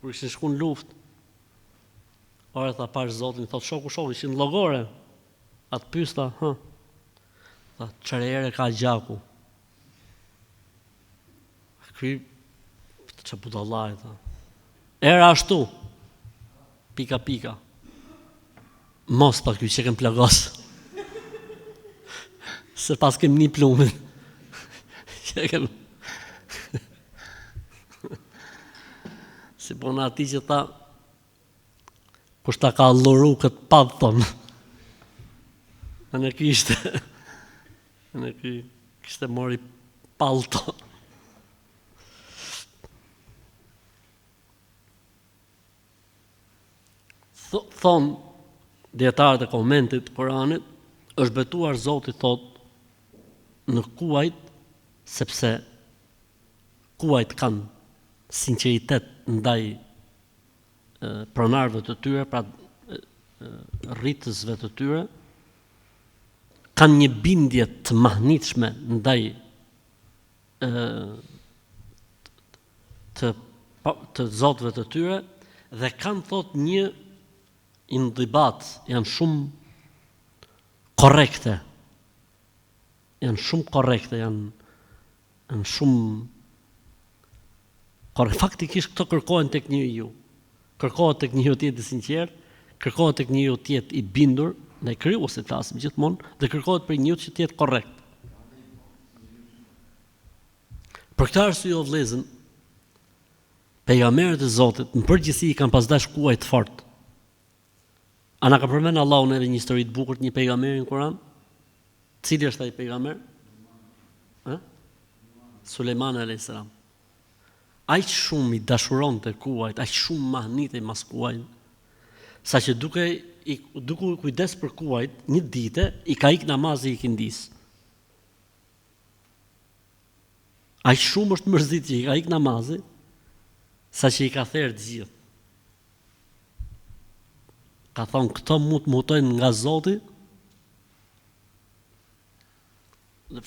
kur ishte shku në luftë. Ora tha pash Zotin, thot shoku ishin llogore. Atë pyesta, Tha, çfarë ere ka gjaku? Ky çfarë budallaj tha. Era ashtu. Pika pika. Mos pa ky që kem plagos. Se pas kem një plumin. Që kem. Si puna ati që tha, kush ta ka lloru këtë padhton. Në ky ishte. Në ky kishte mori palto. Thonë dietarët e komentit të Kuranit, është betuar Zoti thot në Kuwait, sepse Kuwait kanë sinqeritet ndaj pronarëve të tyre, pra rritësve të tyre, kanë një bindje të mahnitshme ndaj të zotëve të tyre dhe kanë thot një indibat, janë shumë korrekte. Janë shumë korrekte, janë shumë faktikisht këto kërkohen tek njeriu. Kërkohet tek njeriu të jetë i sinqert, kërkohet tek njeriu të jetë i bindur ndaj krijuesit flasim gjithmonë dhe kërkohet për njeriu që të jetë korrekt. Për këtë arsye o vëllezër, pejgamberët e Zotit në përgjithësi kanë pas dash Kuwait fort. A na ka përmend Allahu neve një histori të bukur të një pejgamberi në Kur'an? Cili është ai pejgamber? Sulejmani alayhis salam. Aq shumë i dashuronte Kuwait, aq shumë mahnitej mas Kuwait, saqë duke kujdes për Kuwait, një ditë i ka ik namazi i kindis. Aq shumë është mërzit që i ka ik namazi, saqë i ka therë të gjithë. Ka thonë, këto mund të mutojnë nga Zoti.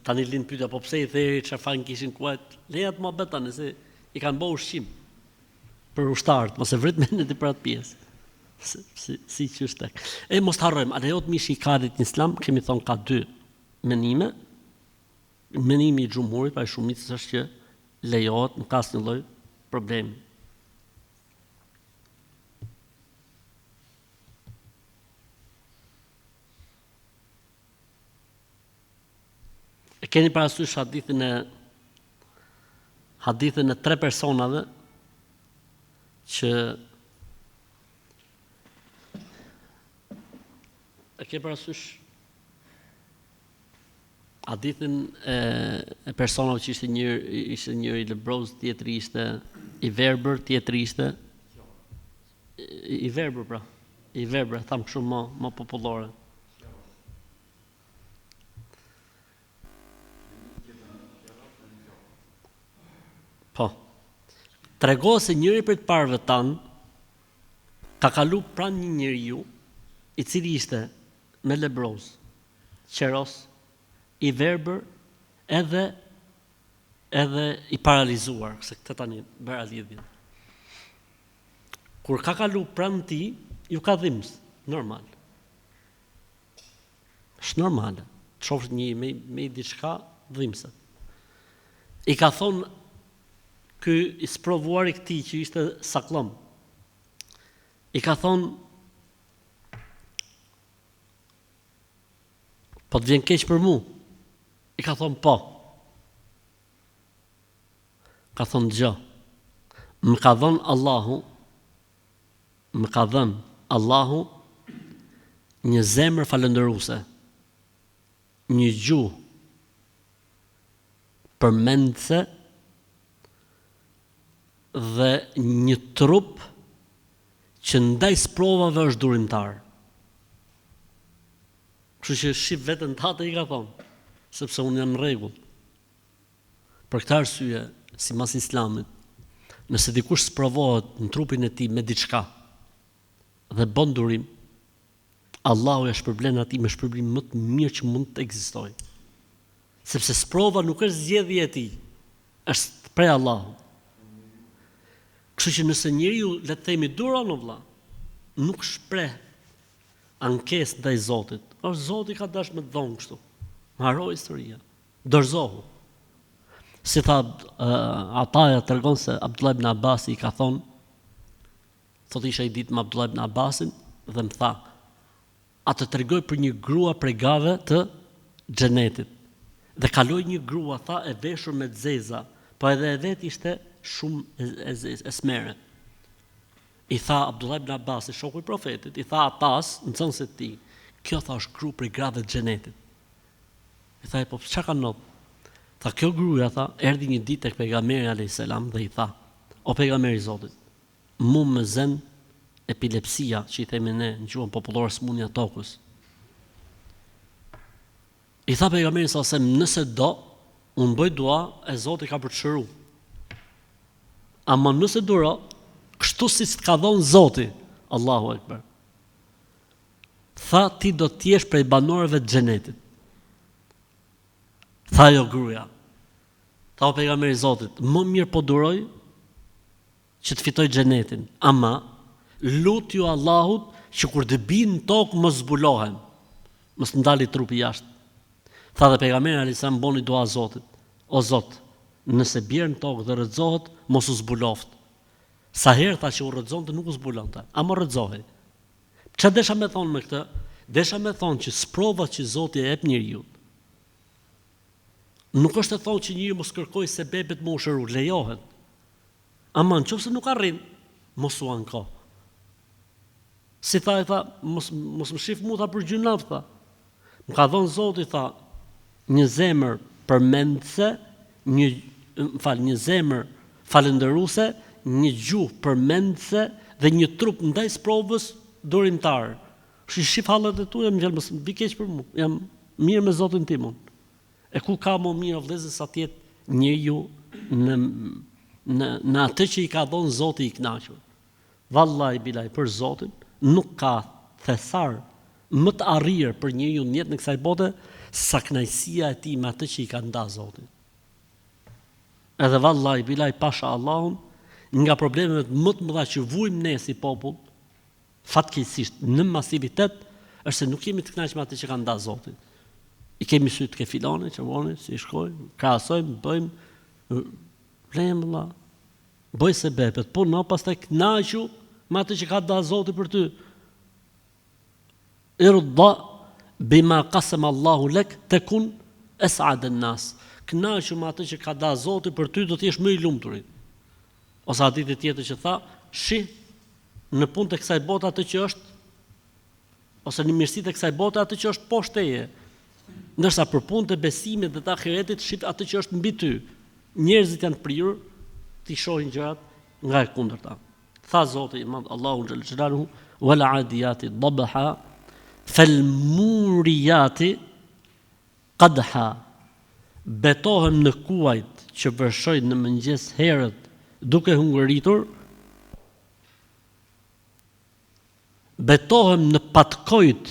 Tani lind pyetja, po pse i theri, çfarë fan kishin Kuwait? Leja të mohabet tani se i kanë bërë ushqim për ushtarët, mos e vrit mendin për atë pjesë. Si që është tek. E mos të harrojmë, alejot mishi i kadit në Islam, kemi thonë ka 2 menime. Menimi i xhumhurit, pra i shumicës është që lejohet në asnjë lloj problemi. keni parasysh hadithin e 3 personave që e ke parasysh hadithin e personave që ishte njëri lebroz, tjetri ishte i verbër, tjetri ishte i verbër, pra. I verbër, tham kështu më popullore. Po. Tregohet se njëri prej të parëve tanë ka kalu pranë një njeriu i cili ishte me lebroz, qeros, i verbër, edhe i paralizuar, se këtë tani bëra lidhjen. Kur ka kalu pranë ti, ju ka dhimbs, normal. Është normale. Të shofsh një me diçka dhimbset. I ka thonë ky i sprovuar i këtij që ishte sakllam. I ka thonë po të vjen keq për mu. I ka thonë po. Ka thonë gjë. Më ka dhënë Allahu një zemër falëndëruese, një gjuhë përmendse dhe një trup që ndaj sprovave është durimtar. Kështu që shif veten tate i ka thonë, sepse unë jam në rregull. Për këtë arsye, sipas Islamit, nëse dikush sprovohet në trupin e tij me diçka dhe bën durim, Allahu ja shpërblen atij me shpërblim më të mirë që mund të ekzistojë. Sepse sprova nuk është zgjedhja e tij, është prej Allahut. Kështu që nëse njeriu, le të themi, duron o vëlla, nuk shpreh ankesë ndaj Zotit, është Zoti ka dashur me të dhonë kështu. Haro historia. Dorzohu. Si tha Ataja tregon se Abdullah ibn Abbasi i ka thonë, thot isha i ditë me Abdullah ibn Abbasin dhe më tha, a të tregoj për një grua prej gave të xhenetit. Dhe kaloi një grua, tha, e veshur me zeza, po edhe e vet ishte shumë e smere. I tha Abdullah ibn Abbasi, shoku i profetit, i tha Atas, nxënësit ti, kjo tha është grua prej grave të xhenetit. I tha, po çka ka ndodhur? Tha, kjo gruaja, tha, erdhi një ditë tek pejgamberi alayhis salam dhe i tha, o pejgamberi i Zotit, mu më zen epilepsia, që i themi ne në gjuhën popullore smunja tokës. I tha pejgamberi sa se nëse do, unë bëj dua e Zoti ka për të shëruar. Ama nëse duro, kështu si të ka dhënë Zoti, Allahu Ekber. Tha, ti do të jesh prej banorëve të xhenetit. Tha jo gruaja. Tha o pejgamberi i Zotit, më mirë po duroj që të fitoj xhenetin, ama lutju Allahut që kur të binë në tokë mos zbulohen, mos ndali trupi jashtë. Tha dhe pejgamberi alayhis salam boni dua Zotit, o Zot, nëse bjerë në tokë dhe rrëzohet, mos u zbuloft. Sa herë tha që u rrëzonte nuk u zbulonte, ama rrëzohej. Çfarë desha me thonë me këtë? Desha me thonë që sprovat që Zoti e jep njeriu, nuk është të thonë që njëri mos kërkoj sebebet më ushëru, lejohet. Ama nëse nuk arrin, mos u anko. Si tha, mos më shif mua për gjunaf, tha. Më ka dhënë Zoti, tha, një zemër përmendse, një zemër falëndëruese, një gjuhë përmendse dhe një trup ndaj sprovës durimtar. Shif hallet e tu, jam gjallë, mos bi keq për mua. Jam mirë me Zotin tim. E ku ka më mirë vëllezër sa të jetë njeriu në atë që i ka dhënë Zoti i kënaqur. Vallahi bilaj për Zotin nuk ka thesar më të arrirë për njeriu në jetën e kësaj bote sa kënaqësia e tij me atë që i ka nda Zoti. Edhe vallahi bilaj pasha Allahun, nga problemet më të mëdha që vujmë ne si popull, fatkeqësisht në masivitet, është se nuk jemi të kënaqur me atë që ka nda Zoti. I kemi sy të ke filane, që vone, si shkojmë, krahasojmë, bëjmë, lejmë vëlla, bëj sebepet, po në pas të kënaqu me atë që ka da Zoti për ty. Irda bima qasama Allahu lek tekun es'ad an-nas. Kënaqu me atë që ka dha Zoti për ty, do të jesh më i lumtur. Ose hadith tjetër që tha, shi në punë të kësaj bote atë që është, ose në mirësitë e kësaj bote atë që është poshtë teje. Ndërsa për punë të besimit dhe të ahiretit shit atë që është mbi ty. Njerëzit janë prirur të shohin gjërat nga e kundërta. Tha Zoti i Madh Allahu xhalla xhelaluhu wal adiyati dabha fal muriyati qadha. Betohem në kuajt që vërshojnë në mëngjes herët duke hungëritur, betohem në patkojt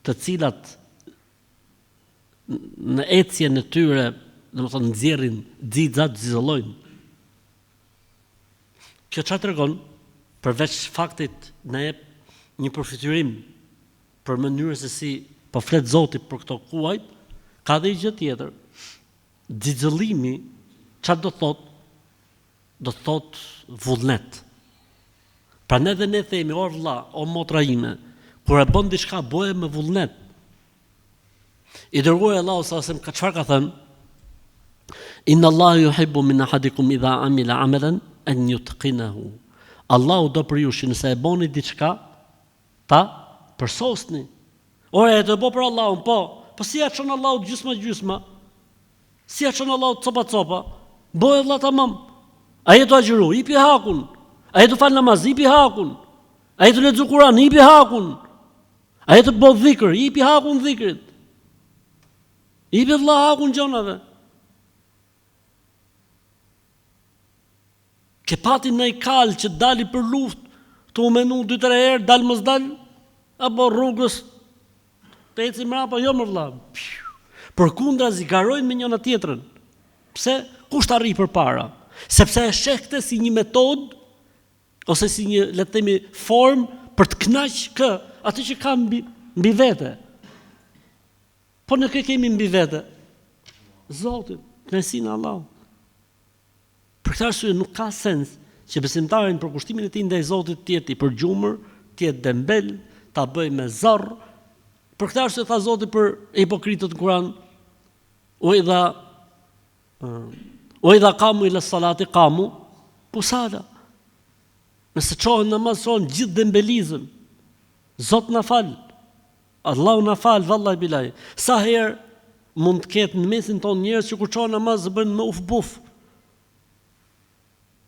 të cilat në ecje në tyre, domethënë nxjerrin xixat, zizëllojnë. Kjo çfarë tregon? Përveç faktit na jep një përfiturim për mënyrën se si po flet Zoti për këto kuajt, ka dhe gjë tjetër. Xixëllimi çfarë do thot? Do thot vullnet. Pra ne dhe ne themi, o vëlla, o motra ime, kur e bën diçka bëhe me vullnet. I dërguari Allahu sa ka çfarë ka thënë? Inna Allahu yuhibbu min ahadikum idha amila amalan an yutqinahu. Allahu do për ju që nëse e bëni diçka, ta përsosni. Ora e të bëj për Allahun, po si ja çon Allahu gjysma, si ja çon Allahu copa, bëhe vëlla tamam. Ai do agjëru, i pi hakun. Ai do fal namaz, i pi hakun. Ai do lexo Kur'an, i pi hakun. Ai do bëj dhikr, i pi hakun dhikrit. I pi vëlla hakun gjonave. Ke pati në i kalë që dali për luft, të u menu 2-3 herë, dalë mos dalë, apo rrugës, të eci mrapa, jo më vëlla. Përkundra zigarojnë me njëna tjetrën. Pse? Kusht arri për para? Sepse e shekte si një metodë, ose si një, le të themi, formë për të kënaqë atë që ka mbi vete. Po në kë kemi mbi vete? Zotin, kënaqësinë e Allahut. Për këtë arsye nuk ka sens që besimtarin për kushtimin e tij ndaj Zotit të jetë i përgjumur, të jetë dembel, ta bëj me zorr. Për këtë arsye tha Zoti për hipokritët në Kur'an, o idha qamu ila salati qamu kusala. Nëse çohen namaz, çohen gjithë dembelizëm. Zot na fal. Allahu na fal, vallahi bilaj. Sa herë mund të ketë në mesin tonë njerëz që kur çohen namaz bën me uf-buf.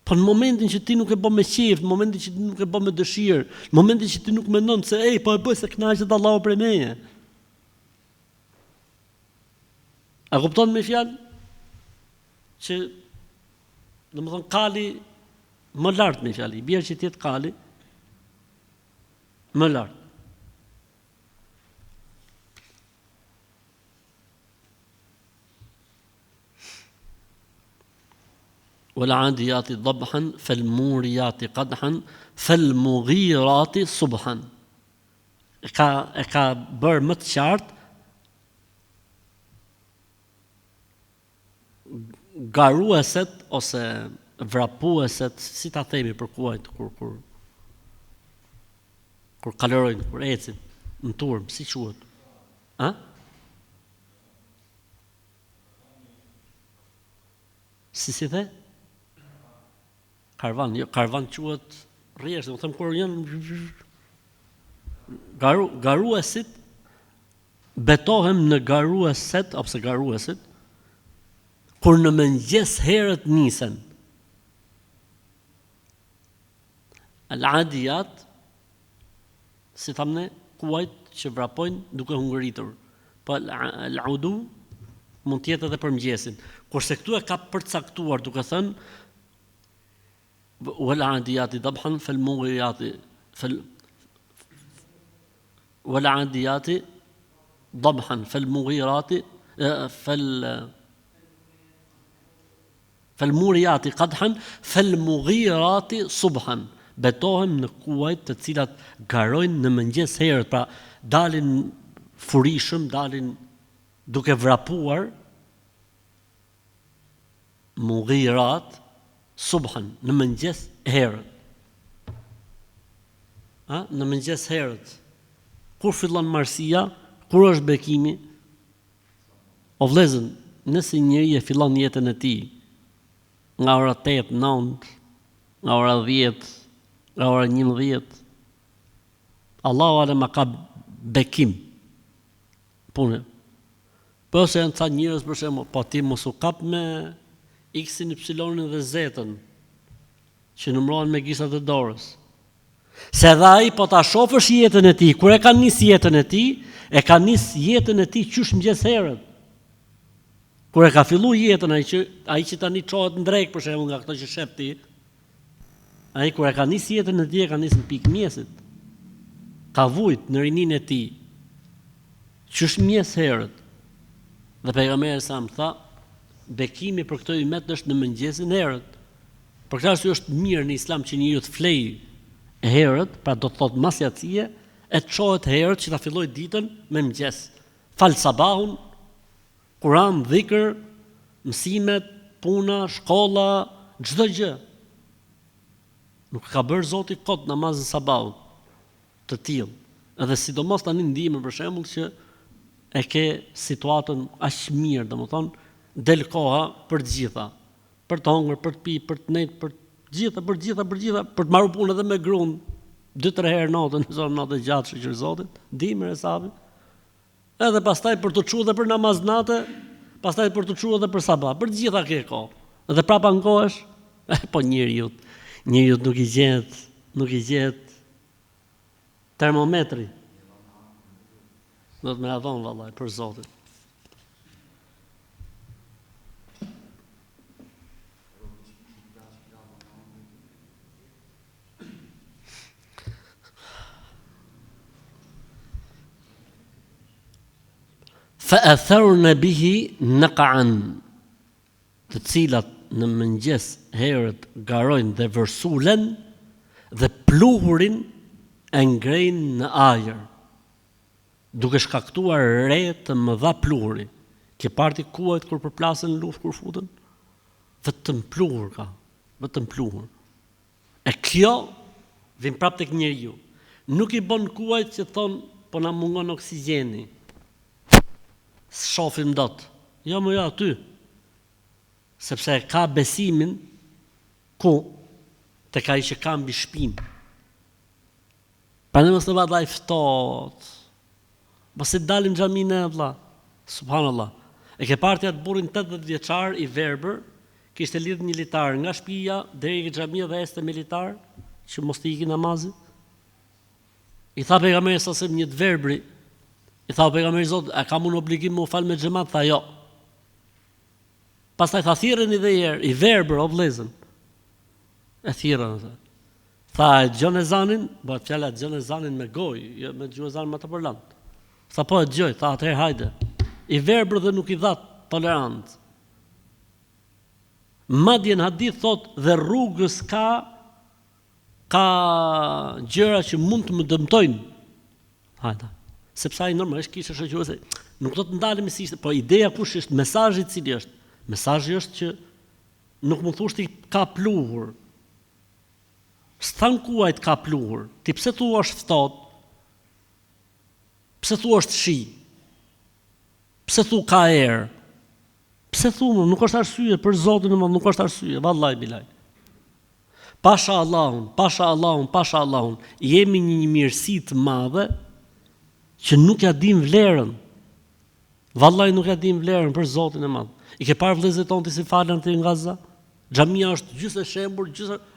Po në momentin që ti nuk e bën me qejf, në momentin që ti nuk e bën me dëshirë, në momentin që ti nuk mendon se po e bëj se kënaqet Allahu për meje. A kupton me fjalë? Që domethënë kali më lart me fjalë, bie që ti jetë kali më lart. والعاديات ضبحا فالموريات قدحا فالمغيرات صبحا. E ka bërë më të qartë garueset ose vrapueset, si ta themi për kuajt, kur kalorojnë, kur ecin në turm, si quhet? Si the? Karvan, jo, karvan quhet rrjesh, do të them kur janë garuesit, betohem në garueset, ose garuesit, kur në mëngjes herët nisen. Al-adiyat, si thamne, kuajt që vrapojnë duke hungëritur. Po al-udu mund të jetë edhe për mëngjesin. Kurse këtu e ka përcaktuar duke thënë والعاديات ضبحا فالمغيرات والعاديات ضبحا فالمغيرات فالموريات قدحا فالمغيرات صبحا. Betohem në kuajt të cilat garojnë në mëngjes herët, pra dalin furishëm, dalin duke vrapuar, mughirat subhan, në mëngjes herët. Në mëngjes herët. Kur fillon marsia, kur është bekimi, O vëllezër, nëse njëri e fillon jetën e tij nga ora 8, 9, nga ora 10, nga ora 11, Allahu alema ka bekim punë. Po se janë ca njerëz për shembull, po ti mos u kap me X-in, Y-in dhe Z-ën, që numërohen me gishtat e dorës. Se edhe ai po ta shofësh jetën e tij, kur e ka nis jetën e tij, e ka nis jetën e tij qysh mëngjes herët. Kur e ka filluar jetën ai që tani çohet në drek për shembull nga këto që shep ti, ai kur e ka nis jetën e tij, e ka nis në pikë mjesit. Ka vujt në rinin e tij. Qysh mëngjes herët. Dhe pejgamberi sa më tha, bekimi për këtë ymet është në mëngjesin herët. Për këtë arsye është mirë në Islam që njeriu të flej herët, pra do të thotë mas jacie, e të çohet herët që ta filloj ditën me mëngjes. Fal sabahun, Kur'an, dhikr, mësimet, puna, shkolla, çdo gjë. Nuk ka bërë Zoti kot namazin sabahut të tillë. Edhe sidomos tani ndihmë për shembull që e ke situatën aq mirë, domethënë del koha për të gjitha. Për të hongër, për të pi, për të nejt, për gjitha, për të marrë punë edhe me gruan 2-3 herë natën, në zonë natë gjatë shoqër Zotit, dimër e sabi. Edhe pastaj për të çuar edhe për namaz natë, pastaj për të çuar edhe për sabah, për të gjitha ke kohë. Edhe prapa ankohesh, po njeriu nuk i gjet termometri. Do të më la dhon vallaj për Zotin. Fa'atharna bihi naq'an, të cilat në mëngjes herët garojnë dhe vërsulen dhe pluhurin e ngrejnë në ajër, duke shkaktuar re të mëdha pluhuri. Ke parti kuajt kur përplasen në luftë kur futen? Vetëm pluhur ka, vetëm pluhur. E kjo vjen prapë tek njeriu. Nuk i bën kuajt që thon po na mungon oksigjeni. S'shofim dot. Jo më ja aty. Sepse ka besimin ku tek ai që ka mbi shpinë. Prandaj mos të vallaj ftohtë. Mos e dalim xhamin e vlla. Subhanallah. E ke parti atë burrin 80 vjeçar i verbër, kishte lidh një litar nga shtëpia deri te xhamia dhe este me litar që mos të iki namazin. I tha pejgamberi sa se një të verbri, i tha pejgamberi Zot, a kam unë obligim më fal me xhamat? Tha jo. Pastaj tha thirreni dhe herë, i verbër o vëllezën. E thirrën atë. Tha e dëgjon ezanin, bëhet fjala dëgjon ezanin me gojë, jo me dëgjon ezanin me të përlant. Tha po e dëgjoj, tha atëherë hajde. I verbër dhe nuk i dha tolerant. Madje në hadith thot dhe rrugës ka gjëra që mund të më dëmtojnë. Hajde. Sepse ai normalisht kishte shoqëruese, nuk do të ndalemi si ishte, po ideja kush është, mesazhi i cili është? Mesazhi është që nuk më thosh ti ka pluhur. S'than kuajt ka pluhur. Ti pse thua është ftohtë? Pse thua është shi? Pse thua ka erë? Pse thua, nuk është arsye për Zotin e madh, nuk është arsye, vallahi bilaj. Pasha Allahun, jemi një mirësi të madhe që nuk ja dim vlerën. Vallahi nuk ja dim vlerën për Zotin e madh. I ke parë vëllezërit tonë si falen te në Gaza? Xhamia është gjysë e shembur,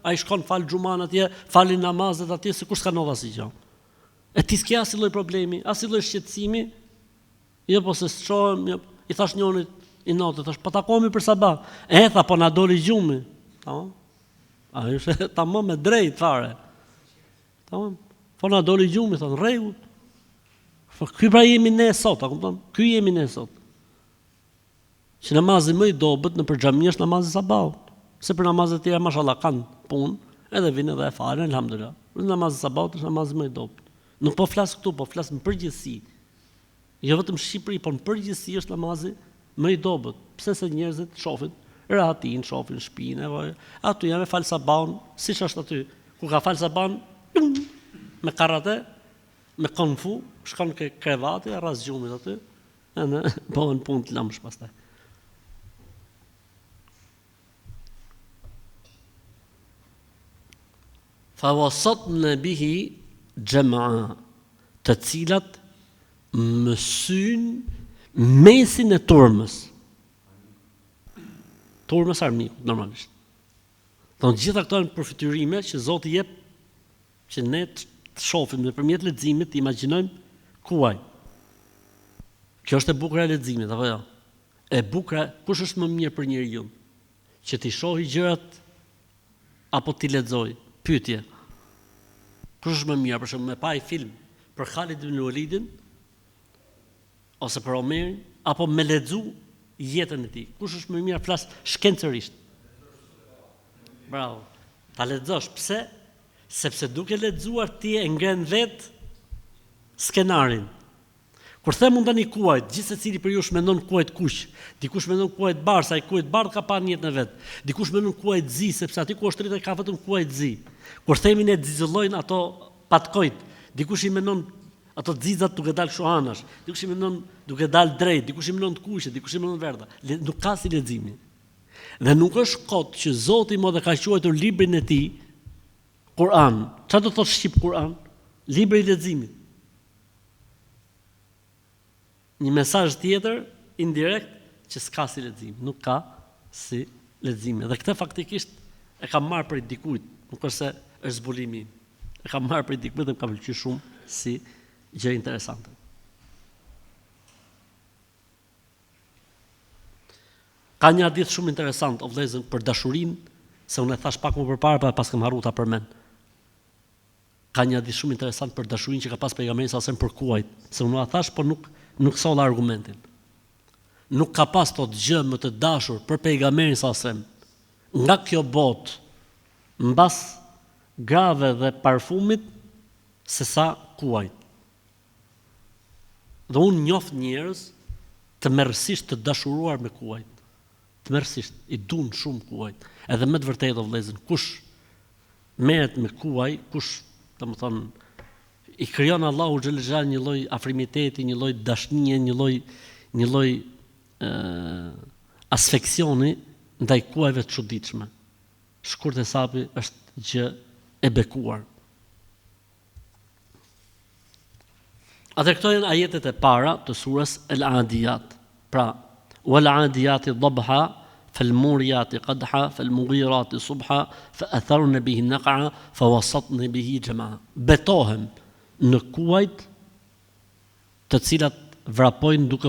ai shkon fal xhuman atje, falin namazet atje sikur s'ka ndodhur asgjë. E ti s'ke asnjë lloj problemi, asnjë lloj shqetësimi. Jo po se shohem, jo, i thash njërit i natë, thash po takohemi për sabah. Tha po na doli gjumi. Tamam. Ai është tamam me drejt fare. Tamam. Po na doli gjumi, thon rregull. Po ky pra jemi ne sot, a kupton? Ky jemi ne sot. Që namazi më i dobët në xhami është namazi sabahut. Se për namazet tjera mashallah kanë punë, edhe vinë edhe e falen, alhamdulillah. Namazi sabahut është namazi më i dobët. Nuk po flas këtu, po flas në përgjithësi. Jo vetëm Shqipëri, por në përgjithësi është namazi më i dobët. Pse se njerëzit shohin rahatin, shohin shtëpinë, aty janë fal sabahun, siç është aty. Ku ka fal sabahun me karate, me kung fu, shkon ke krevati, rras gjumit aty. Në bëhen punë të lëmsh pastaj. Fa wasatna bihi jamaa, të cilat mësyn mesin e turmës. Turmës armikut, normalisht. Thonë gjitha këto janë përfytyrime që Zoti jep që ne të shohim nëpërmjet leximit, të imagjinojmë kuaj. Kjo është e bukur e leximit, apo jo? E bukur, kush është më mirë për njeriu? Që ti shohë gjërat apo ti lexoj? Pyetje. Kush është më mirë, për shembull, me pa i film për Khalid ibn Walidin ose për Omerin, apo me lexu jetën e tij? Kush është më mirë flas shkencërisht? Bravo. Ta lexosh, pse? Sepse duke lexuar ti e ngren vet skenarin. Kur them unë tani kuajt, gjithë secili për jush mendon kuajt kuq, dikush mendon kuajt barsa, ai kuajt bardh ka parë në jetën e vet. Dikush mendon kuajt zi, sepse aty ku është rritë ka vetëm kuajt zi. Kur themi ne xixëllojnë ato patkojt, dikush i mendon ato xixat duke dalë kështu anash, dikush i mendon duke dalë drejt, dikush i mendon të kuqe, dikush i mendon verdha. Nuk ka si leximi. Dhe nuk është kot që Zoti më dhe ka quajtur librin e tij Kur'an. Çfarë do të thotë shqip Kur'an? Libri i leximit. Një mesazh tjetër indirekt që s'ka si lexim, nuk ka si lexim. Dhe këtë faktikisht e kam marrë prej dikujt, nuk është se është zbulimi im. E kam marrë prej dikujt dhe më ka pëlqyer shumë si gjë interesante. Ka një hadith shumë interesant o vëllezër për dashurinë, se unë e thash pak më përpara pa pas kam harruar ta përmend. Ka një hadith shumë interesant për dashurinë që ka pas pejgamberi sa për kuajt, se unë e thash, por nuk solla argumentin. Nuk ka pas tot gjë më të dashur për pejgamberin sa nga kjo botë, mbas grave dhe parfumit, se sa kuajt. Dhe unë njoh njerëz të merrsisht të dashuruar me kuajt. Të merrsisht, i duan shumë kuajt. Edhe me të vërtetë vëllezër, kush merret me kuaj, kush, domethënë, i krijon Allahu xhel xhal një lloj afrimiteti, një lloj dashnie, një lloj asfeksioni ndaj kuajve të çuditshme. Shkurt e sapi është gjë e bekuar. Atë këto janë ajetet e para të surës Al-Adiyat. Pra, wal-adiyati dhabha, fal-muriyati qadha, fal-mughirati subha, fa-atharna bihi naq'a, fa-wasatna bihi jama'a. Betohem në kuajt të cilat vrapojnë duke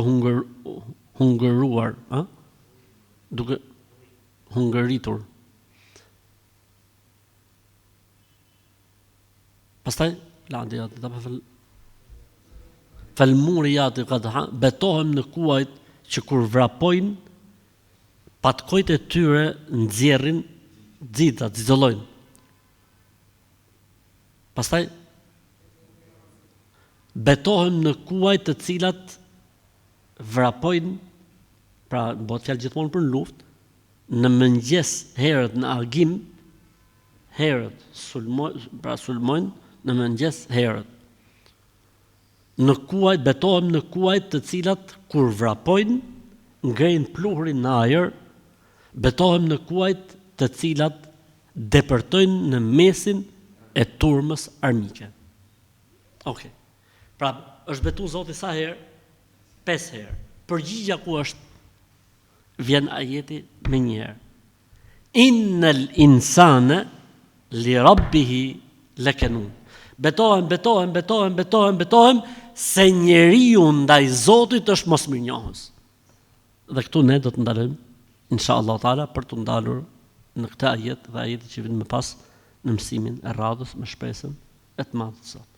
hungëruar, duke hungëritur. Pastaj l'adiyat dhabha fal-muriyati qadha, betohem në kuajt që kur vrapojnë, patkojt e tyre nxjerrin xita, xixollojnë. Pastaj betohem në kuajt të cilat vrapojnë, pra bëhet fjalë gjithmonë për luftë, në mëngjes herët në agim, herët sulmojnë, në mëngjes herët. Në kuajt, betohem në kuajt të cilat kur vrapojnë, ngrejnë pluhurin në ajër, betohem në kuajt të cilat depërtojnë në mesin e turmës armike. Okej. Pra, është betu Zoti sa herë? 5 herë. Përgjigja ku është? Vjen ajeti me një herë. Innal insana li rabbihi lakanun. Betohem, se njeriu ndaj Zotit është mosmirnjohës. Dhe këtu ne do të ndalojmë, inshallah taala, për të ndalur në këtë ajet dhe ajetin që vjen më pas në mësimin e radhës me shpresën e të madhe të Zotit.